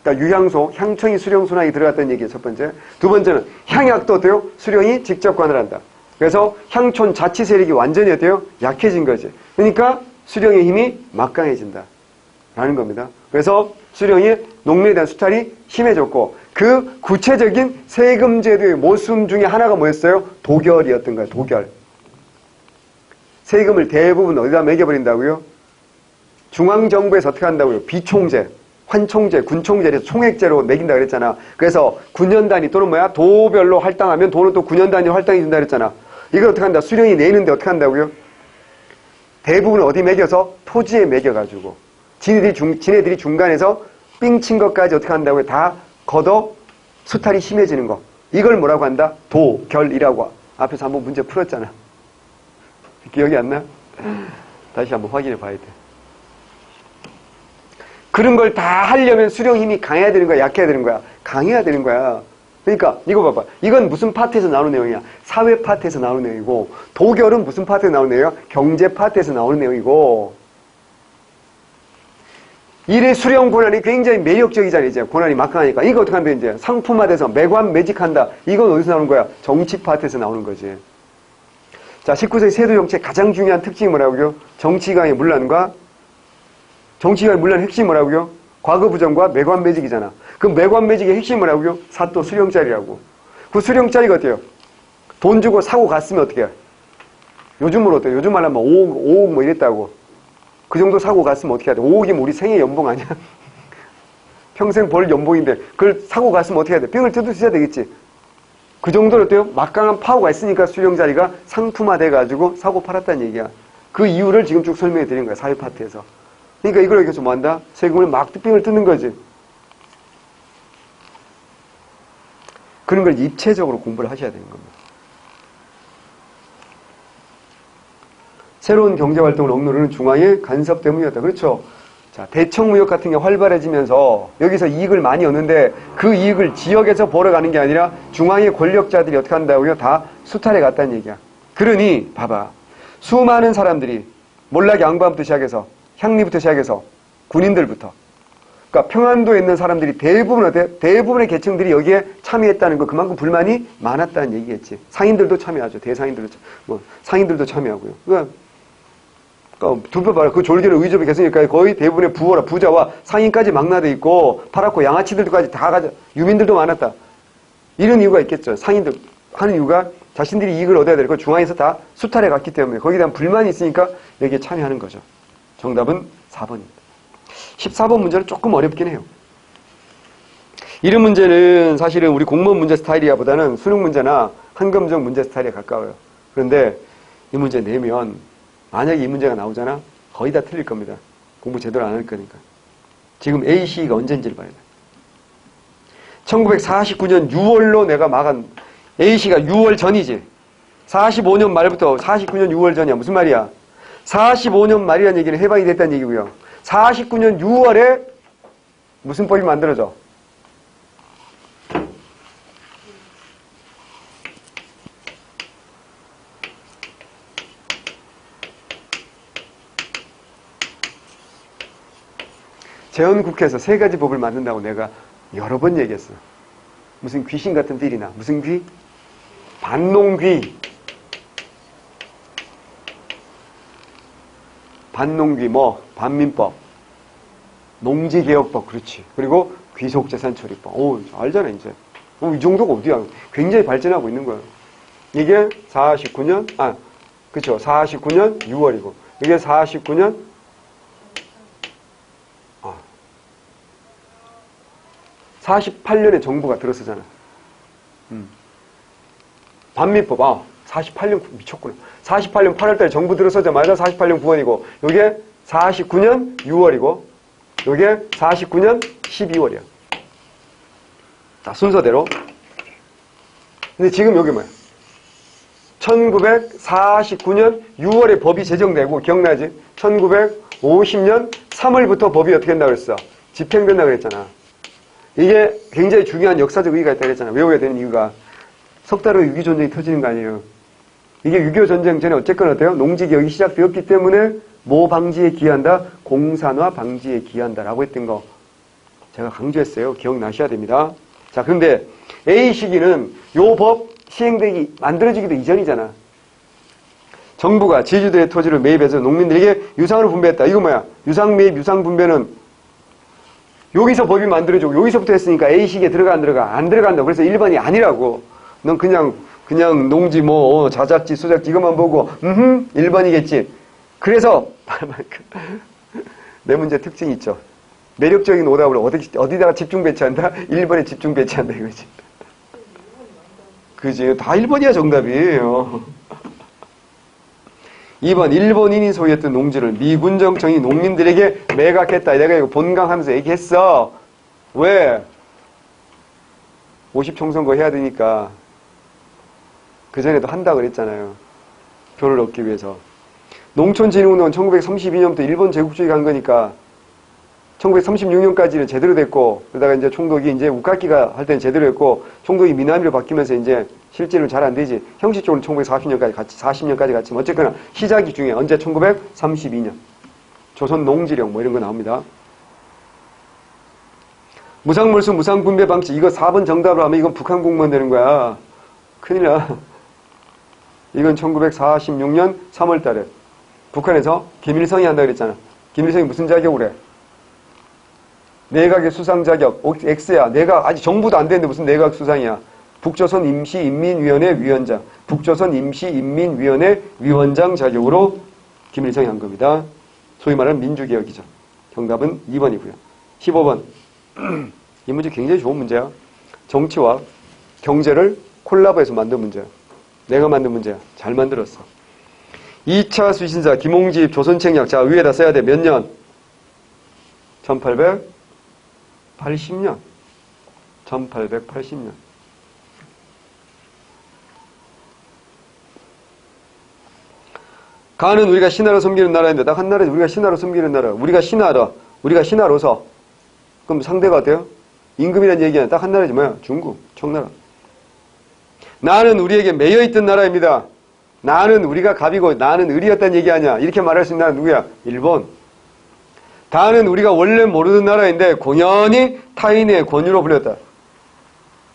그러니까 유향소, 향청이 수령 순학에 들어갔다는 얘기예요. 첫 번째. 두 번째는 향약도 어때요? 수령이 직접 관을 한다. 그래서 향촌 자치 세력이 완전히 어때요? 약해진 거지. 그러니까 수령의 힘이 막강해진다. 라는 겁니다. 그래서 수령이 농민에 대한 수탈이 심해졌고 그 구체적인 세금 제도의 모순 중에 하나가 뭐였어요? 도결이었던 거예요. 도결. 세금을 대부분 어디다 매겨버린다고요? 중앙정부에서 어떻게 한다고요? 비총재, 환총재, 군총재에서 총액제로 매긴다 그랬잖아. 그래서 9년 단위 또는 뭐야? 도별로 할당하면 돈은 또 9년 단위로 할당해 준다 그랬잖아. 이걸 어떻게 한다? 수령이 내는데 어떻게 한다고요? 대부분 어디 매겨서? 토지에 매겨가지고 지네들이 중간에서 삥 친 것까지 어떻게 한다고요? 다 걷어 수탈이 심해지는 거. 이걸 뭐라고 한다? 도결이라고 앞에서 한번 문제 풀었잖아. 기억이 안 나? 다시 한번 확인해 봐야 돼. 그런 걸 다 하려면 수령 힘이 강해야 되는 거야? 약해야 되는 거야? 강해야 되는 거야. 그러니까 이거 봐봐. 이건 무슨 파트에서 나오는 내용이야? 사회 파트에서 나오는 내용이고 도결은 무슨 파트에서 나오는 내용이야? 경제 파트에서 나오는 내용이고 일의 수령 권한이 굉장히 매력적이잖아요. 이제 권한이 막강하니까. 이거 어떻게 하면 이제 상품화돼서 매관 매직한다. 이건 어디서 나오는 거야? 정치 파트에서 나오는 거지. 자, 19세기 세도 정치의 가장 중요한 특징이 뭐라고요? 정치가의 문란과 정치가의 문란의 핵심이 뭐라고요? 과거 부정과 매관 매직이잖아. 그 매관 매직의 핵심이 뭐라고요? 사또 수령짜리라고. 그 수령짜리가 어때요? 돈 주고 사고 갔으면 어떻게 해? 요즘으로 어때요? 요즘 말하면 5억 뭐 이랬다고. 그 정도 사고 갔으면 어떻게 해야 돼? 5억이면 우리 생애 연봉 아니야? 평생 벌 연봉인데 그걸 사고 갔으면 어떻게 해야 돼? 삥을 뜯으셔야 되겠지. 그 정도로 어때요? 막강한 파워가 있으니까 수령자리가 상품화돼가지고 사고 팔았다는 얘기야. 그 이유를 지금 쭉 설명해 드린 거야. 사회 파트에서. 그러니까 이걸 여기서 뭐 한다? 세금을 막 삥을 뜯는 거지. 그런 걸 입체적으로 공부를 하셔야 되는 겁니다. 새로운 경제활동을 억누르는 중앙의 간섭 때문이었다. 그렇죠? 자, 대청무역 같은 게 활발해지면서 여기서 이익을 많이 얻는데 그 이익을 지역에서 벌어가는 게 아니라 중앙의 권력자들이 어떻게 한다고요? 다 수탈해 갔다는 얘기야. 그러니 봐봐. 수많은 사람들이 몰락 양반부터 시작해서 향리부터 시작해서 군인들부터 그러니까 평안도에 있는 사람들이 대부분 어때? 대부분의 계층들이 여기에 참여했다는 거 그만큼 불만이 많았다는 얘기겠지. 상인들도 참여하죠. 대상인들도 뭐 상인들도 참여하고요. 그러니까 두표 봐라. 그 졸기는 의접이 계승니까 거의 대부분의 부자와 상인까지 망라돼 있고 파랗고 양아치들까지 다 가져 유민들도 많았다. 이런 이유가 있겠죠. 상인들 하는 이유가 자신들이 이익을 얻어야 되고 중앙에서 다 수탈해 갔기 때문에 거기에 대한 불만이 있으니까 여기에 참여하는 거죠. 정답은 4번입니다. 14번 문제는 조금 어렵긴 해요. 이런 문제는 사실은 우리 공무원 문제 스타일이야보다는 수능 문제나 한검정 문제 스타일에 가까워요. 그런데 이 문제 내면 만약에 이 문제가 나오잖아? 거의 다 틀릴 겁니다. 공부 제대로 안 할 거니까. 지금 A 시기가 언젠지를 봐야 돼. 1949년 6월로 내가 막은 A 시가 6월 전이지. 45년 말부터 49년 6월 전이야. 무슨 말이야? 45년 말이라는 얘기는 해방이 됐다는 얘기고요. 49년 6월에 무슨 법이 만들어져? 재헌국회에서 3가지 법을 만든다고 내가 여러 번 얘기했어. 무슨 귀신 같은 딜이나 무슨 귀? 반농귀. 반농귀 뭐 반민법. 농지개혁법 그렇지. 그리고 귀속재산처리법. 오 알잖아 이제. 이 정도가 어디야. 굉장히 발전하고 있는 거야. 이게 49년 그쵸 49년 6월이고 이게 49년 48년에 정부가 들어서잖아. 반민법, 48년 미쳤구나. 48년 8월달에 정부 들어서자마자 48년 9월이고 요게 49년 6월이고 요게 49년 12월이야. 자, 순서대로. 근데 지금 여기 뭐야? 1949년 6월에 법이 제정되고 기억나지? 1950년 3월부터 법이 어떻게 된다고 그랬어? 집행된다고 그랬잖아. 이게 굉장히 중요한 역사적 의의가 있다고 그랬잖아. 외워야 되는 이유가 석 달 후에 6.25 전쟁이 터지는 거 아니에요. 이게 6.25 전쟁 전에 어쨌거나 어때요? 농지개혁이 시작되었기 때문에 뭐 방지에 기여한다? 공산화 방지에 기여한다라고 했던 거 제가 강조했어요. 기억나셔야 됩니다. 자, 그런데 A 시기는 요 법 시행되기 만들어지기도 이전이잖아. 정부가 제주도의 토지를 매입해서 농민들에게 유상으로 분배했다. 이거 뭐야? 유상 매입, 유상 분배는 여기서 법이 만들어지고 여기서부터 했으니까 A 시기에 들어가 안 들어가? 안 들어간다. 그래서 1번이 아니라고. 넌 그냥 농지 뭐 자작지 수작지 이것만 보고 1번이겠지. 그래서 내 문제 특징이 있죠. 매력적인 오답을 어디다가 집중 배치한다? 1번에 집중 배치한다 이거지. 그지? 다 1번이야 정답이에요. 2번 일본인이 소유했던 농지를 미군 정청이 농민들에게 매각했다. 내가 이거 본강하면서 얘기했어. 왜? 50총선거 해야 되니까. 그전에도 한다고 그랬잖아요. 표를 얻기 위해서. 농촌진흥운동은 1932년부터 일본 제국주의 간 거니까 1936년까지는 제대로 됐고, 그러다가 이제 총독이 이제 우카키가 할 때는 제대로 했고, 총독이 미나미로 바뀌면서 이제 실제로는 잘 안 되지. 형식적으로 1940년까지 같이, 40년까지 같이. 어쨌거나 시작이 중요해. 언제? 1932년. 조선 농지령 뭐 이런 거 나옵니다. 무상몰수, 무상분배 방치. 이거 4번 정답으로 하면 이건 북한 공무원 되는 거야. 큰일 나. 이건 1946년 3월 달에 북한에서 김일성이 한다 그랬잖아. 김일성이 무슨 자격으로 해? 내각의 수상 자격, X야. 내각, 아직 정부도 안 됐는데 무슨 내각 수상이야. 북조선 임시인민위원회 위원장. 북조선 임시인민위원회 위원장 자격으로 김일성이 한 겁니다. 소위 말하는 민주개혁이죠. 정답은 2번이고요. 15번. 이 문제 굉장히 좋은 문제야. 정치와 경제를 콜라보해서 만든 문제야. 내가 만든 문제야. 잘 만들었어. 2차 수신사 김홍집 조선책략. 자, 위에다 써야 돼. 몇 년? 1880년. 1880년. 가는 우리가 신하로 섬기는 나라인데 딱 한 나라지. 우리가 신하로 섬기는 나라. 우리가 신하라. 우리가 신하로서. 그럼 상대가 어때요? 임금이라는 얘기는 딱 한 나라지. 뭐야? 중국. 청나라. 나는 우리에게 매여있던 나라입니다. 나는 우리가 갑이고 나는 을이었다는 얘기 아니야. 이렇게 말할 수 있는 나라는 누구야? 일본. 다는 우리가 원래 모르는 나라인데 공연히 타인의 권유로 불렸다.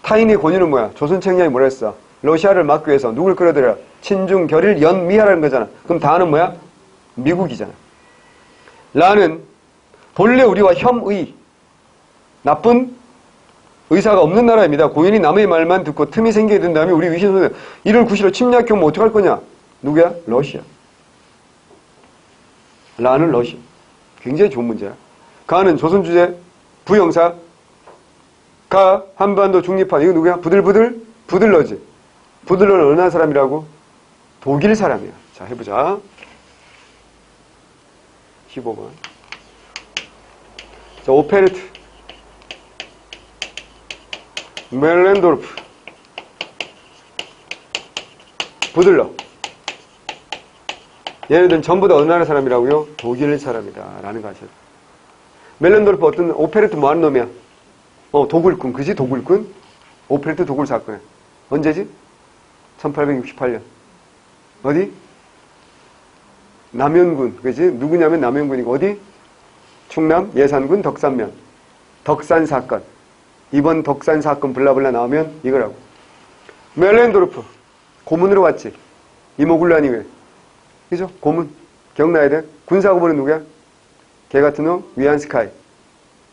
타인의 권유는 뭐야? 조선책략이 뭐라 했어? 러시아를 막기 위해서 누굴 끌어들여? 친중, 결일, 연미하라는 거잖아. 그럼 다는 뭐야? 미국이잖아. 라는 본래 우리와 협의, 나쁜 의사가 없는 나라입니다. 공연히 남의 말만 듣고 틈이 생기게 된 다음에 우리 위신소에 이를 구실로 침략해오면 어떡할 거냐? 누구야? 러시아. 라는 러시아. 굉장히 좋은 문제야. 가는 조선주제, 부영사, 가 한반도 중립한. 이거 누구야? 부들부들? 부들러지. 부들러는 어느 나라 사람이라고? 독일 사람이야. 자, 해보자. 15번. 자, 오페르트. 멜렌도르프. 부들러. 얘네들은 전부 다 어느 나라 사람이라고요? 독일 사람이다. 라는 거 아셔야 돼. 멜렌도르프 어떤, 오페르트 뭐 하는 놈이야? 도굴꾼. 그지? 도굴꾼? 오페르트 도굴 사건이야. 언제지? 1868년. 어디? 남현군. 그지? 누구냐면 남현군이고. 어디? 충남 예산군 덕산면. 덕산 사건. 이번 덕산 사건 블라블라 나오면 이거라고. 멜렌도르프. 고문으로 왔지. 이모굴란이 왜? 그죠? 고문. 기억나야 돼? 군사고문은 누구야? 걔 같은 놈? 위안스카이. 그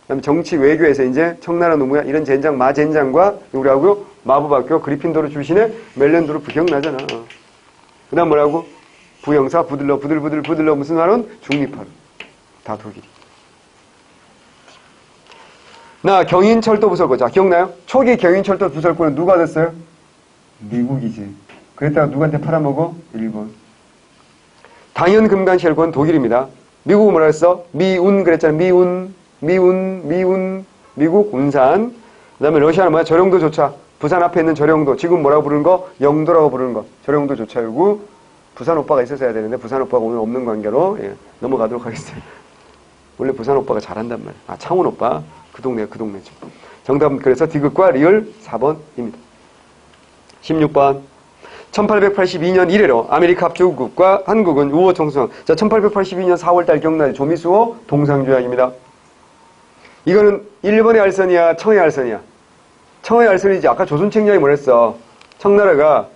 다음에 정치 외교에서 이제 청나라 누구야? 이런 젠장, 마젠장과 누구라고요? 마법학교 그리핀도르 출신의 멜렌도르프. 기억나잖아. 그 다음 뭐라고? 부영사, 부들러, 부들러 무슨 말은? 중립화로. 다 독일이. 나 경인철도 부설권. 자, 기억나요? 초기 경인철도 부설권은 누가 됐어요? 미국이지. 그랬다가 누구한테 팔아먹어? 일본. 당연 금강시설권 독일입니다. 미국은 뭐라 그랬어? 미운 그랬잖아. 미운. 미국 운산. 그 다음에 러시아는 뭐야? 저령도조차. 부산 앞에 있는 저령도. 지금 뭐라고 부르는 거? 영도라고 부르는 거. 저령도조차 요구. 부산 오빠가 있었어야 되는데 부산 오빠가 오늘 없는 관계로 넘어가도록 하겠습니다. 원래 부산 오빠가 잘한단 말이야. 아, 창원 오빠. 그 동네가 그 동네죠. 정답은 그래서 디귿과 리을 4번입니다. 16번. 1882년 이래로 아메리카 합중국과 한국은 우호 통상. 자, 1882년 4월달 기억나요? 조미수호 동상조약입니다. 이거는 일본의 알선이야, 청의 알선이야? 청의 알선이지. 아까 조선책량이 뭐랬어? 청나라가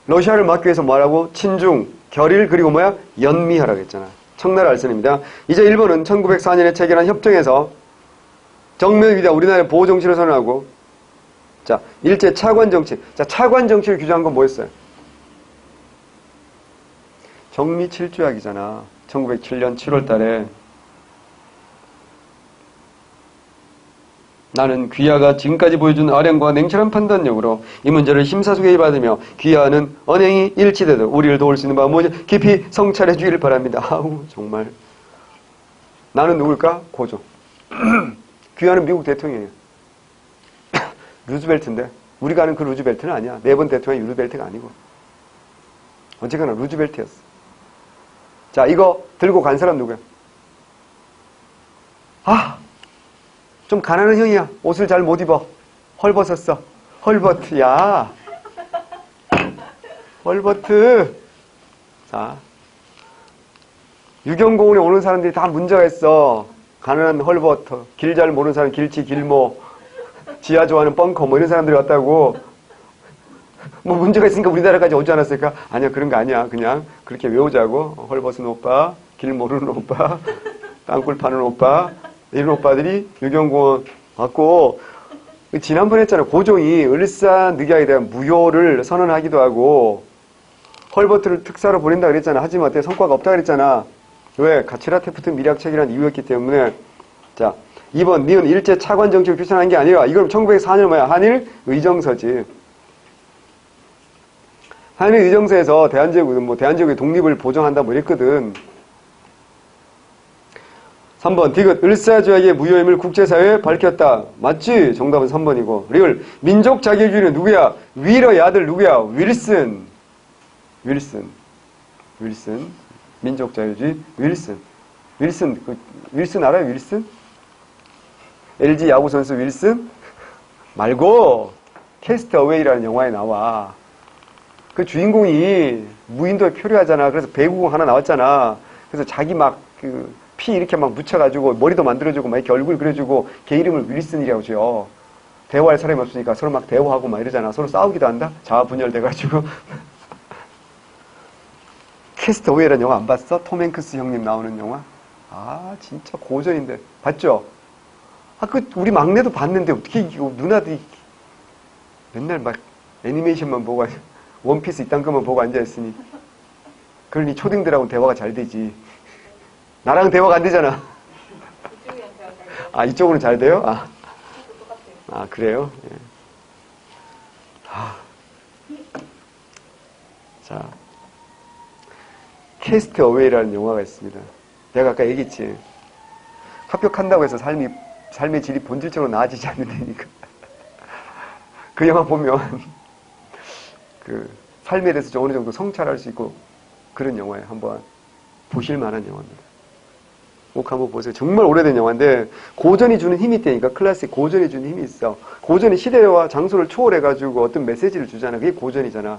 러시아를 막기 위해서 뭐라고? 친중, 결일, 그리고 뭐야? 연미하라고 했잖아. 청나라 알선입니다. 이제 일본은 1904년에 체결한 협정에서 정면위다 우리나라의 보호정치를 선언하고, 자, 일제 차관정치. 자, 차관정치를 규정한 건 뭐였어요? 정미칠조약이잖아. 1907년 7월 달에. 나는 귀하가 지금까지 보여준 아량과 냉철한 판단력으로 이 문제를 심사숙고히 받으며 귀하는 언행이 일치되도 우리를 도울 수 있는 바가 뭐냐? 깊이 성찰해 주기를 바랍니다. 아우, 정말. 나는 누굴까? 고조. 귀하는 미국 대통령이에요. 루즈벨트인데 우리가 아는 그 루즈벨트는 아니야. 네 번 대통령이 루즈벨트가 아니고. 어쨌거나 루즈벨트였어. 자, 이거 들고 간 사람 누구야? 아! 좀 가난한 형이야. 옷을 잘 못 입어. 헐벗었어. 헐버트. 야. 헐버트. 자. 유경공원에 오는 사람들이 다 문제가 있어. 가난한 헐버트. 길 잘 모르는 사람 길치, 길모. 지하 좋아하는 벙커. 뭐 이런 사람들이 왔다고. 뭐 문제가 있으니까 우리나라까지 오지 않았을까? 아니야. 그런 거 아니야. 그냥 그렇게 외우자고. 헐벗은 오빠. 길 모르는 오빠. 땅굴 파는 오빠. 이런 오빠들이 유경공원 왔고, 지난번에 했잖아요. 고종이 을사늑약에 대한 무효를 선언하기도 하고, 헐버트를 특사로 보낸다 그랬잖아. 하지만 어때? 성과가 없다 그랬잖아. 왜? 가치라테프트 밀약책이라는 이유였기 때문에. 자, 2번, 니은 일제 차관 정책을 규정한 게 아니라, 이건 1904년 뭐야? 한일 의정서지. 한일 의정서에서 대한제국의 독립을 보정한다 뭐 이랬거든. 3번, 디귿, 을사조약의 무효임을 국제사회에 밝혔다. 맞지? 정답은 3번이고. 리을, 민족 자기주의는 누구야? 윌러의 아들 누구야? 윌슨. 민족 자유주의, 윌슨. 윌슨 알아요? 윌슨? LG 야구선수 윌슨? 말고, 캐스트 어웨이라는 영화에 나와. 그 주인공이 무인도에 표류하잖아. 그래서 배구공 하나 나왔잖아. 그래서 자기 피 이렇게 막 묻혀가지고 머리도 만들어주고 막 이렇게 얼굴 그려주고 걔 이름을 윌슨이라고 지어. 대화할 사람이 없으니까 서로 막 대화하고 막 이러잖아. 서로 싸우기도 한다. 자아 분열돼가지고. 캐스트어웨이라는 영화 안 봤어? 톰 행크스 형님 나오는 영화? 아, 진짜 고전인데. 봤죠? 아, 우리 막내도 봤는데 어떻게 누나들이 맨날 막 애니메이션만 보고 원피스 이딴 것만 보고 앉아있으니. 그러니 초딩들하고는 대화가 잘 되지. 나랑 대화가 안 되잖아. 이쪽이랑 대화 잘 돼요. 아, 이쪽으로는 잘 돼요? 아, 똑같아요. 아 그래요? 예. 자, 캐스트 어웨이라는 영화가 있습니다. 내가 아까 얘기했지. 합격한다고 해서 삶의 질이 본질적으로 나아지지 않는다니까. 그 영화 보면 그 삶에 대해서 좀 어느 정도 성찰할 수 있고 그런 영화예요. 한번 보실 만한 영화입니다. 꼭 한번 보세요. 정말 오래된 영화인데 고전이 주는 힘이 있다니까. 클래식 고전이 주는 힘이 있어. 고전이 시대와 장소를 초월해가지고 어떤 메시지를 주잖아. 그게 고전이잖아.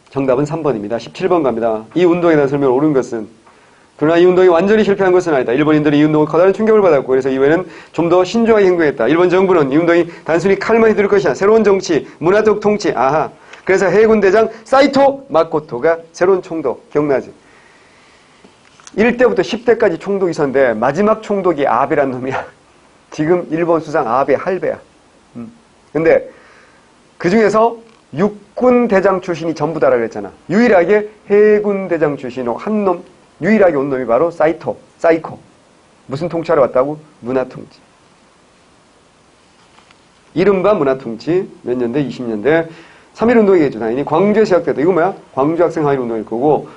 정답은 3번입니다. 17번 갑니다. 이 운동에 대한 설명을 옳은 것은 그러나 이 운동이 완전히 실패한 것은 아니다. 일본인들이 이 운동을 커다란 충격을 받았고 그래서 이후에는 좀 더 신중하게 행동했다. 일본 정부는 이 운동이 단순히 칼만 휘두를 것이 아니라 새로운 정치, 문화적 통치, 아하. 그래서 해군 대장 사이토 마코토가 새로운 총독, 기억나지? 1대부터 10대까지 총독이 있었는데 마지막 총독이 아베란 놈이야. 지금 일본 수상 아베 할배야. 근데 그 중에서 육군 대장 출신이 전부 다라 그랬잖아. 유일하게 해군 대장 출신으로 한 놈, 유일하게 온 놈이 바로 사이코. 무슨 통치하러 왔다고? 문화 통치. 이른바 문화통치 몇 년대? 20년대 3.1운동이겠죠. 당연히 광주에 시작됐다. 이거 뭐야? 광주 학생 항일운동일 거고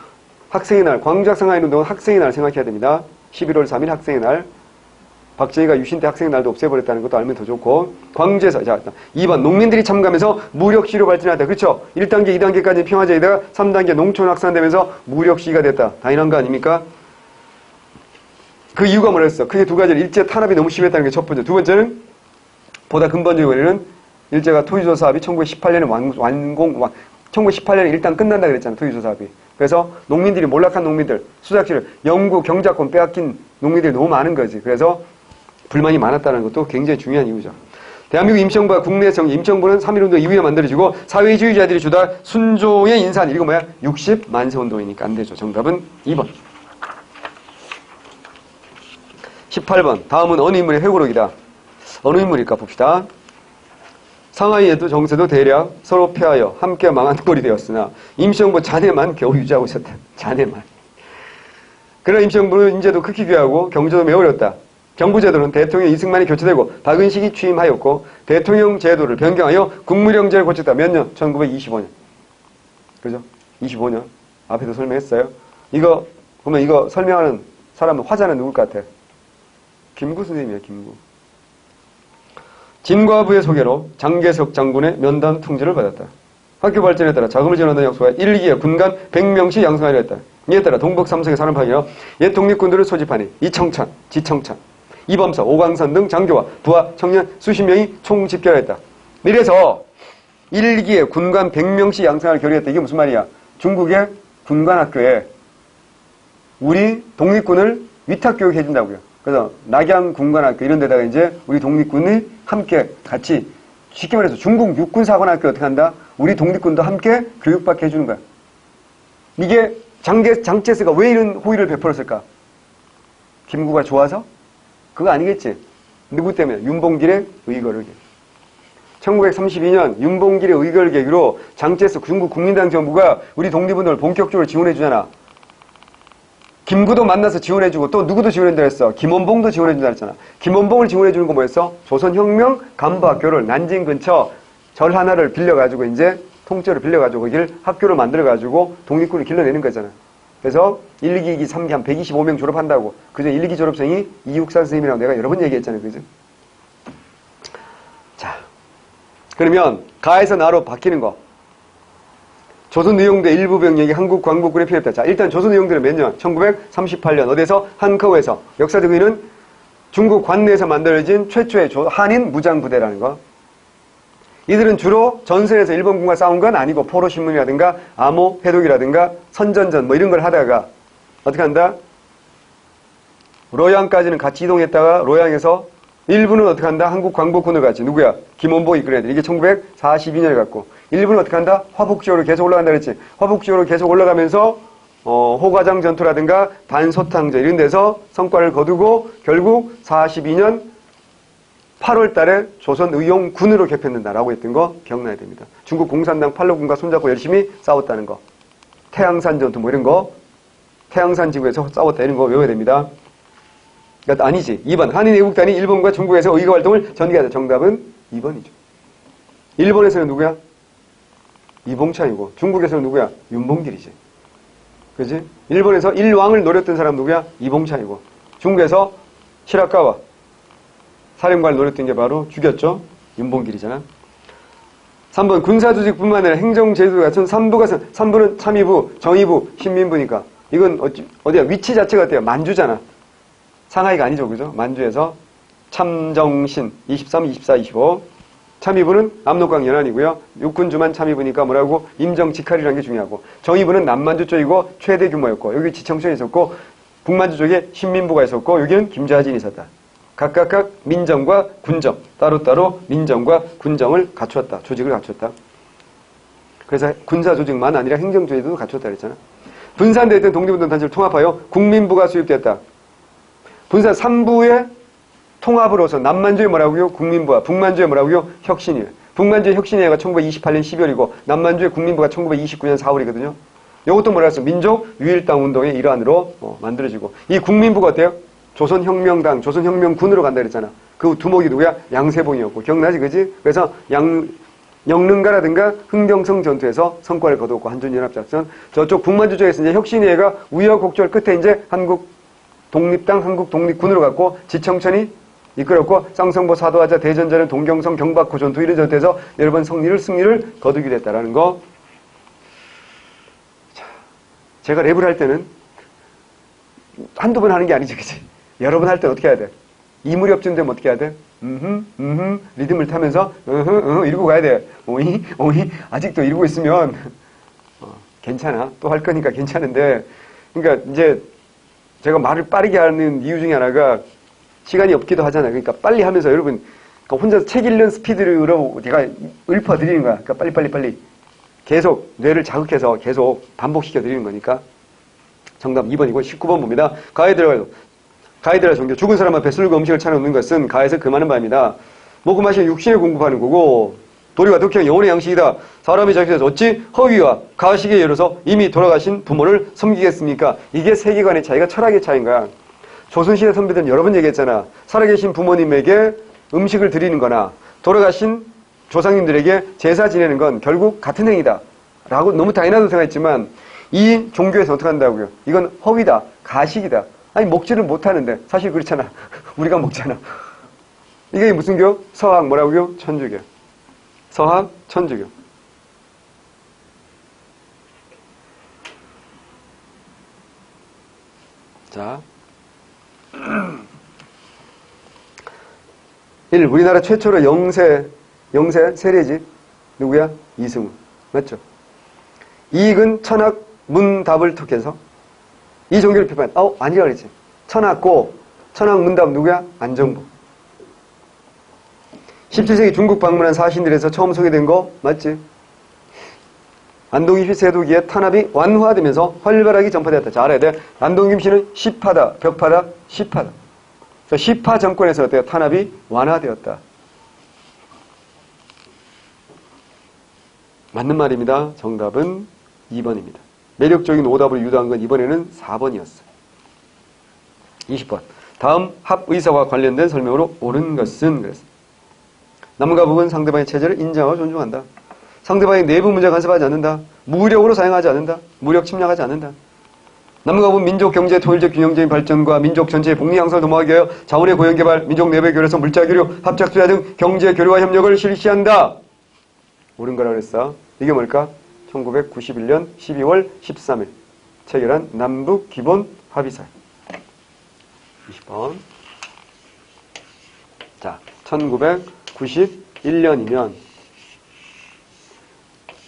학생의 날, 광주 학생 항일운동은 학생의 날 생각해야 됩니다. 11월 3일 학생의 날. 박정희가 유신 때 학생의 날도 없애버렸다는 것도 알면 더 좋고 광주에서 자 2번 농민들이 참가하면서 무력시로 발전했다. 그렇죠? 1단계, 2단계까지 평화제이다가 3단계 농촌 확산되면서 무력시가 됐다. 당연한 거 아닙니까? 그 이유가 뭐랬어? 크게 두 가지를 일제 탄압이 너무 심했다는 게 첫 번째. 두 번째는 보다 근본적인 원인은 일제가 토지조 사업이 1918년에 1918년에 일단 끝난다 그랬잖아. 토지조 사업이. 그래서 농민들이 몰락한 농민들, 수작지를 영구 경작권 빼앗긴 농민들이 너무 많은 거지. 그래서 불만이 많았다는 것도 굉장히 중요한 이유죠. 대한민국 임시정부가 국내에서 임시정부는 3.1운동 이후에 만들어지고 사회주의자들이 주다 순종의 인산. 이거 뭐야? 60만세 운동이니까 안 되죠. 정답은 2번. 18번. 다음은 어느 인물의 회고록이다. 어느 인물일까 봅시다. 상하이에도 정세도 대략 서로 패하여 함께 망한 꼴이 되었으나 임시정부 자네만 겨우 유지하고 있었다. 자네만. 그러나 임시정부는 인재도 극히 귀하고 경제도 매우 어렵다. 경부제도는 대통령 이승만이 교체되고 박은식이 취임하였고 대통령 제도를 변경하여 국무령제를 고쳤다. 몇 년? 1925년. 그죠? 25년. 앞에도 설명했어요. 그러면 이거 설명하는 사람은 화자는 누굴 것 같아? 김구 선생님이에요. 김구. 진과부의 소개로 장개석 장군의 면담 통지를 받았다. 학교 발전에 따라 자금을 지원한다는 약속에 1기에 군간 100명씩 양성하려 했다. 이에 따라 동북 삼성의 산업하기로 옛 독립군들을 소집하니 이청천, 지청천, 이범서, 오광선 등 장교와 부하 청년 수십 명이 총집결했다. 이래서 1기에 군관 100명씩 양성을 결의했다. 이게 무슨 말이야? 중국의 군관학교에 우리 독립군을 위탁교육 해준다고요. 그래서 낙양 군관학교 이런 데다가 이제 우리 독립군이 함께 같이 쉽게 말해서 중국 육군사관학교 어떻게 한다? 우리 독립군도 함께 교육받게 해주는 거야. 이게 장제스가 왜 이런 호의를 베풀었을까? 김구가 좋아서? 그거 아니겠지. 누구 때문에? 윤봉길의 의거를 계기. 1932년 윤봉길의 의거를 계기로 장제스 중국 국민당 정부가 우리 독립운동을 본격적으로 지원해주잖아. 김구도 만나서 지원해주고 또 누구도 지원해준다 했어. 김원봉도 지원해준다 했잖아. 김원봉을 지원해주는 건 뭐였어? 조선혁명 간부학교를 난징 근처 절 하나를 빌려가지고 이제 통째로 빌려가지고 거기를 학교를 만들어가지고 독립군을 길러내는 거잖아. 그래서 1, 2기, 3기 한 125명 졸업한다고. 그중 1, 2기 졸업생이 이육산 선생님이라고 내가 여러 번 얘기했잖아요. 그죠? 자, 그러면 가에서 나로 바뀌는 거. 조선의용대 일부 병력이 한국 광복군에 필요했다. 자, 일단 조선의용대는 몇 년? 1938년. 어디서? 한커우에서. 역사적 의미는 중국 관내에서 만들어진 최초의 한인 무장부대라는 거. 이들은 주로 전선에서 일본군과 싸운 건 아니고 포로신문이라든가 암호 해독이라든가 선전전 뭐 이런 걸 하다가 어떻게 한다? 로양까지는 같이 이동했다가 로양에서 일부는 어떻게 한다? 한국 광복군을 같이. 누구야? 김원보 이끌어야 돼. 이게 1942년에 갔고 일부는 어떻게 한다? 화북지역으로 계속 올라간다 그랬지. 화북지역으로 계속 올라가면서 호가장 전투라든가 단소탕전 이런 데서 성과를 거두고 결국 42년 8월 달에 조선의용군으로 개편된다라고 했던 거 기억나야 됩니다. 중국 공산당 팔로군과 손잡고 열심히 싸웠다는 거. 태양산 전투 뭐 이런 거. 태양산 지구에서 싸웠다 이런 거 외워야 됩니다. 그러니까 아니지. 2번. 한인 애국단이 일본과 중국에서 의거 활동을 전개하자. 정답은 2번이죠. 일본에서는 누구야? 이봉찬이고 중국에서는 누구야? 윤봉길이지. 그지? 일본에서 일왕을 노렸던 사람 누구야? 이봉찬이고 중국에서 시라카와 사령관을 노렸던 게 바로 죽였죠. 윤봉길이잖아. 3번 군사조직뿐만 아니라 행정제도 같은 3부는 참의부, 정의부, 신민부니까 이건 어디야? 위치 자체가 어때요? 만주잖아. 상하이가 아니죠. 그죠? 만주에서 참정신 23, 24, 25 참의부는 압록강 연안이고요. 육군주만 참의부니까 뭐라고? 임정직할이라는 게 중요하고 정의부는 남만주 쪽이고 최대 규모였고 여기 지청천이 있었고 북만주 쪽에 신민부가 있었고 여기는 김좌진이 있었다. 각각 민정과 군정 따로따로 민정과 군정을 갖추었다. 조직을 갖추었다. 그래서 군사조직만 아니라 행정조직도 갖추었다 그랬잖아. 분산되어 있던 독립운동 단체를 통합하여 국민부가 수립됐다. 분산 3부의 통합으로서 남만주의 뭐라고요? 국민부와 북만주의 뭐라고요? 혁신이에요. 북만주의 혁신회가 1928년 12월이고 남만주의 국민부가 1929년 4월이거든요. 이것도 뭐라 했어? 민족 유일당 운동의 일환으로 만들어지고 이 국민부가 어때요? 조선혁명당, 조선혁명군으로 간다 그랬잖아. 그 두목이 누구야? 양세봉이었고. 기억나지, 그지? 그래서 영릉가라든가 흥정성 전투에서 성과를 거두었고, 한중연합작전. 저쪽 북만주 쪽에서 이제 혁신위회가 우여곡절 끝에 이제 한국 독립당, 한국 독립군으로 갔고, 지청천이 이끌었고, 쌍성보 사도하자 대전전은 동경성 경박호 전투 이런 전투에서 여러 번 승리를 거두기로 했다라는 거. 자, 제가 랩을 할 때는 한두 번 하는 게 아니지, 그치? 여러 번 할 때 어떻게 해야 돼? 이무렵쯤 되면 어떻게 해야 돼? 리듬을 타면서, 이러고 가야 돼. 오이, 아직도 이러고 있으면, 괜찮아. 또 할 거니까 괜찮은데, 그러니까 이제 제가 말을 빠르게 하는 이유 중에 하나가 시간이 없기도 하잖아요. 그러니까 빨리 하면서 여러분, 그러니까 혼자서 책 읽는 스피드로 제가 읊어드리는 거야. 그러니까 빨리. 계속 뇌를 자극해서 계속 반복시켜 드리는 거니까. 정답 2번이고 19번 봅니다. 가해들어 종교. 죽은 사람 앞에 술과 음식을 차려놓는 것은 가해에서 금하는 바입니다. 먹고 마시는 육신을 공급하는 거고 도리와 덕형 영혼의 양식이다. 사람이 자기에서 어찌 허위와 가식에 이르러서 이미 돌아가신 부모를 섬기겠습니까? 이게 세계관의 차이가 철학의 차이인 거야. 조선시대 선비들은 여러 번 얘기했잖아. 살아계신 부모님에게 음식을 드리는 거나 돌아가신 조상님들에게 제사 지내는 건 결국 같은 행위다. 라고 너무 당연하다고 생각했지만 이 종교에서 어떻게 한다고요? 이건 허위다. 가식이다. 아니 먹지를 못하는데 사실 그렇잖아. 우리가 먹잖아. 이게 무슨 교? 서학 뭐라고요? 천주교. 서학 천주교. 자 1. 우리나라 최초로 영세 세례지 누구야? 이승우. 맞죠? 이익은 천학 문답을 톡해서 이 종교를 비판. 아니라 그랬지. 천학고 천학 문답 누구야? 안정복. 17세기 중국 방문한 사신들에서 처음 소개된 거 맞지? 안동김씨 세도기에 탄압이 완화되면서 활발하게 전파되었다. 잘 알아야 돼. 안동김씨는 시파다, 벽파다, 시파다. 그래서 시파 정권에서 어때요? 탄압이 완화되었다. 맞는 말입니다. 정답은 2번입니다. 매력적인 오답을 유도한 건 이번에는 4번이었어요. 20번. 다음 합의사와 관련된 설명으로 옳은 것은 그랬습니다. 남과 북은 상대방의 체제를 인정하고 존중한다. 상대방의 내부 문제 간섭하지 않는다. 무력으로 사용하지 않는다. 무력 침략하지 않는다. 남과 북은 민족 경제 통일적 균형적인 발전과 민족 전체의 복리 향상을 도모하기 위하여 자원의 고용 개발, 민족 내부의 교류에서 물자 교류, 합작 투자 등 경제 교류와 협력을 실시한다. 옳은 거라 그랬어. 이게 뭘까? 1991년 12월 13일 체결한 남북 기본 합의서. 20번. 자, 1991년이면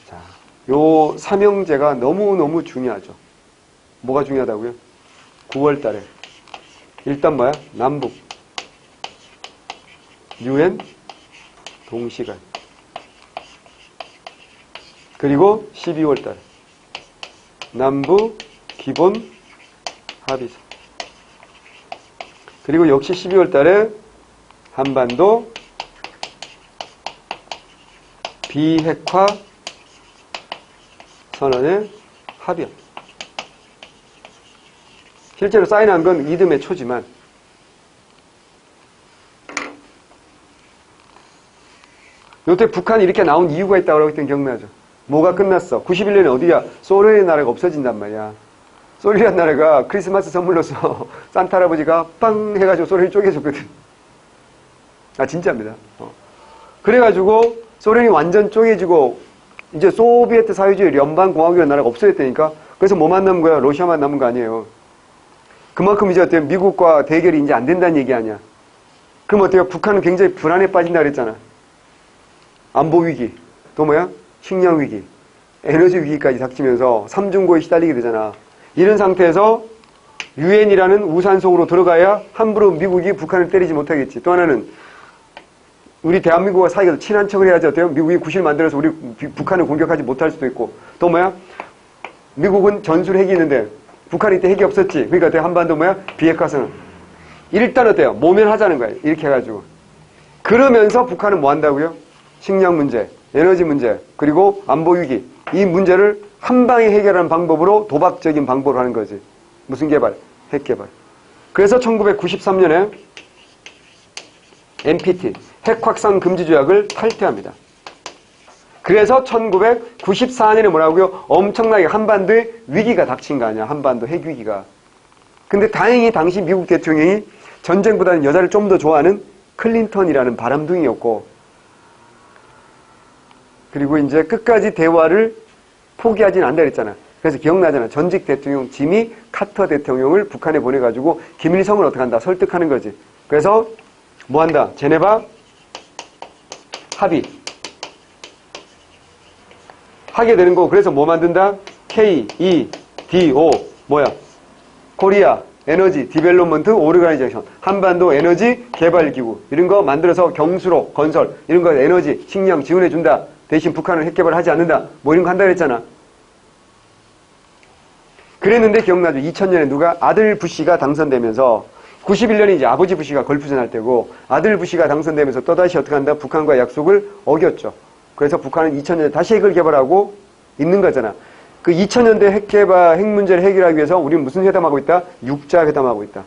자, 요 삼형제가 너무너무 중요하죠. 뭐가 중요하다고요? 9월 달에 일단 뭐야? 남북 유엔 동시간 그리고 12월 달 남북 기본 합의서 그리고 역시 12월 달에 한반도 비핵화 선언의 합의안. 실제로 사인한 건 이듬해 초지만 요때 북한이 이렇게 나온 이유가 있다고 했던 기억나죠? 뭐가 끝났어? 91년에 어디야? 소련의 나라가 없어진단 말이야. 소련이라는 나라가 크리스마스 선물로서 산타 할아버지가 빵 해가지고 소련이 쪼개졌거든. 아 진짜입니다. 그래가지고 소련이 완전 쪼개지고 이제 소비에트 사회주의 연방공화국이라는 나라가 없어졌다니까. 그래서 뭐만 남은 거야? 러시아만 남은 거 아니에요. 그만큼 이제 어때요? 미국과 대결이 이제 안 된다는 얘기 아니야. 그럼 어때요? 북한은 굉장히 불안에 빠진다 그랬잖아. 안보 위기, 또 뭐야? 식량 위기, 에너지 위기까지 닥치면서 삼중고에 시달리게 되잖아. 이런 상태에서 유엔이라는 우산 속으로 들어가야 함부로 미국이 북한을 때리지 못하겠지. 또 하나는 우리 대한민국과 사이가 친한 척을 해야지 어때요? 미국이 구실 만들어서 우리 북한을 공격하지 못할 수도 있고. 또 뭐야? 미국은 전술 핵이 있는데 북한이 이때 핵이 없었지. 그러니까 어때요? 한반도 뭐야? 비핵화선. 일단 어때요? 모면하자는 거야. 이렇게 해가지고. 그러면서 북한은 뭐 한다고요? 식량 문제, 에너지 문제, 그리고 안보 위기. 이 문제를 한 방에 해결하는 방법으로 도박적인 방법을 하는 거지. 무슨 개발? 핵 개발. 그래서 1993년에 NPT, 핵 확산 금지 조약을 탈퇴합니다. 그래서 1994년에 뭐라고요? 엄청나게 한반도에 위기가 닥친 거 아니야. 한반도 핵 위기가. 근데 다행히 당시 미국 대통령이 전쟁보다는 여자를 좀 더 좋아하는 클린턴이라는 바람둥이였고, 그리고 이제 끝까지 대화를 포기하진 않는다 그랬잖아. 그래서 기억나잖아. 전직 대통령 지미 카터 대통령을 북한에 보내가지고 김일성을 어떻게 한다? 설득하는 거지. 그래서 뭐 한다? 제네바 합의 하게 되는 거고, 그래서 뭐 만든다? KEDO 뭐야? 코리아 에너지 디벨롭먼트 오르가니제이션, 한반도 에너지 개발기구, 이런 거 만들어서 경수로 건설, 이런 거 에너지 식량 지원해준다. 대신 북한은 핵 개발을 하지 않는다. 뭐 이런 거 한다 그랬잖아. 그랬는데 기억나죠? 2000년에 누가? 아들 부시가 당선되면서, 91년에 이제 아버지 부시가 걸프전 할 때고, 아들 부시가 당선되면서 또다시 어떻게 한다? 북한과 약속을 어겼죠. 그래서 북한은 2000년에 다시 핵을 개발하고 있는 거잖아. 그 2000년대 핵 개발, 핵 문제를 해결하기 위해서 우리는 무슨 회담하고 있다? 육자 회담하고 있다.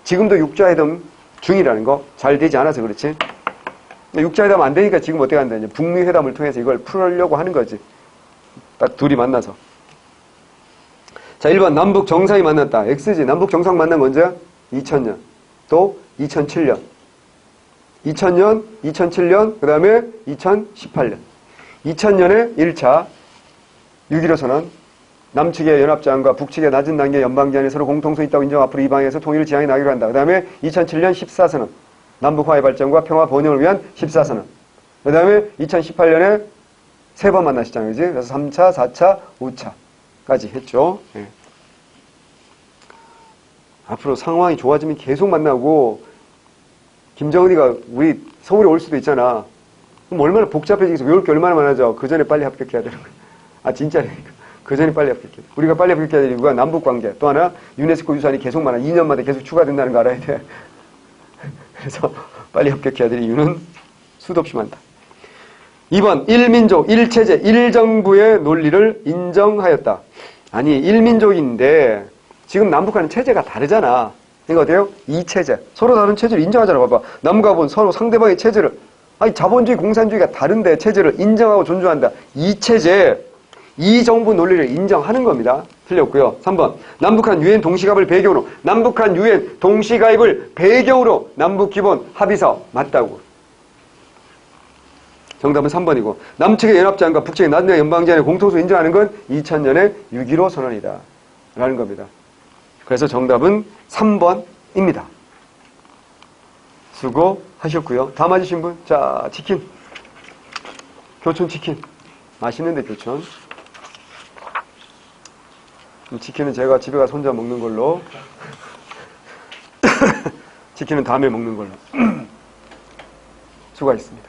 지금도 육자 회담 중이라는 거. 잘 되지 않아서 그렇지. 육자 회담 안 되니까 지금 어떻게 한다? 이제 북미 회담을 통해서 이걸 풀려고 하는 거지. 딱 둘이 만나서. 자, 1번 남북 정상이 만났다. X지. 남북 정상 만난 건 언제야? 2000년. 또 2007년. 2000년, 2007년, 그 다음에 2018년. 2000년에 1차 6.15 선언, 남측의 연합제안과 북측의 낮은 단계 연방제안이 서로 공통성 있다고 인정 앞으로 이 방에서 통일을 지향해 나가기로 한다. 그 다음에 2007년 14선언, 남북화의 발전과 평화 번영을 위한 14선언. 그 다음에 2018년에 3번 만나시잖아요. 그지? 그래서 3차, 4차, 5차까지 했죠. 예. 앞으로 상황이 좋아지면 계속 만나고, 김정은이가 우리 서울에 올 수도 있잖아. 그럼 얼마나 복잡해지겠어. 외울 게 얼마나 많아져. 그 전에 빨리 합격해야 되는 거야. 아, 진짜라니까. 그 전에 빨리 합격해야 돼. 우리가 빨리 합격해야 될 이유가 남북관계. 또 하나, 유네스코 유산이 계속 많아. 2년마다 계속 추가된다는 거 알아야 돼. 그래서 빨리 합격해야 될 이유는 수도 없이 많다. 2번, 1민족, 1체제, 1정부의 논리를 인정하였다. 아니, 1민족인데 지금 남북한은 체제가 다르잖아. 그러니까 어때요? 2체제. 서로 다른 체제를 인정하잖아. 봐봐. 남과 본 서로 상대방의 체제를, 아니, 자본주의, 공산주의가 다른데 체제를 인정하고 존중한다. 2체제, 2정부 논리를 인정하는 겁니다. 틀렸고요. 3번. 남북한 유엔 동시가입을 배경으로, 남북한 유엔 동시가입을 배경으로 남북기본 합의서 맞다고. 정답은 3번이고, 남측의 연합제안과 북측의 낮은 연방제안의 공통성을 인정하는 건 2000년의 6.15 선언이다 라는 겁니다. 그래서 정답은 3번입니다. 수고하셨고요. 다 맞으신 분? 자, 치킨. 교촌 치킨. 맛있는데, 교촌. 치킨은 제가 집에 가서 혼자 먹는 걸로. 치킨은 다음에 먹는 걸로. 수고하셨습니다.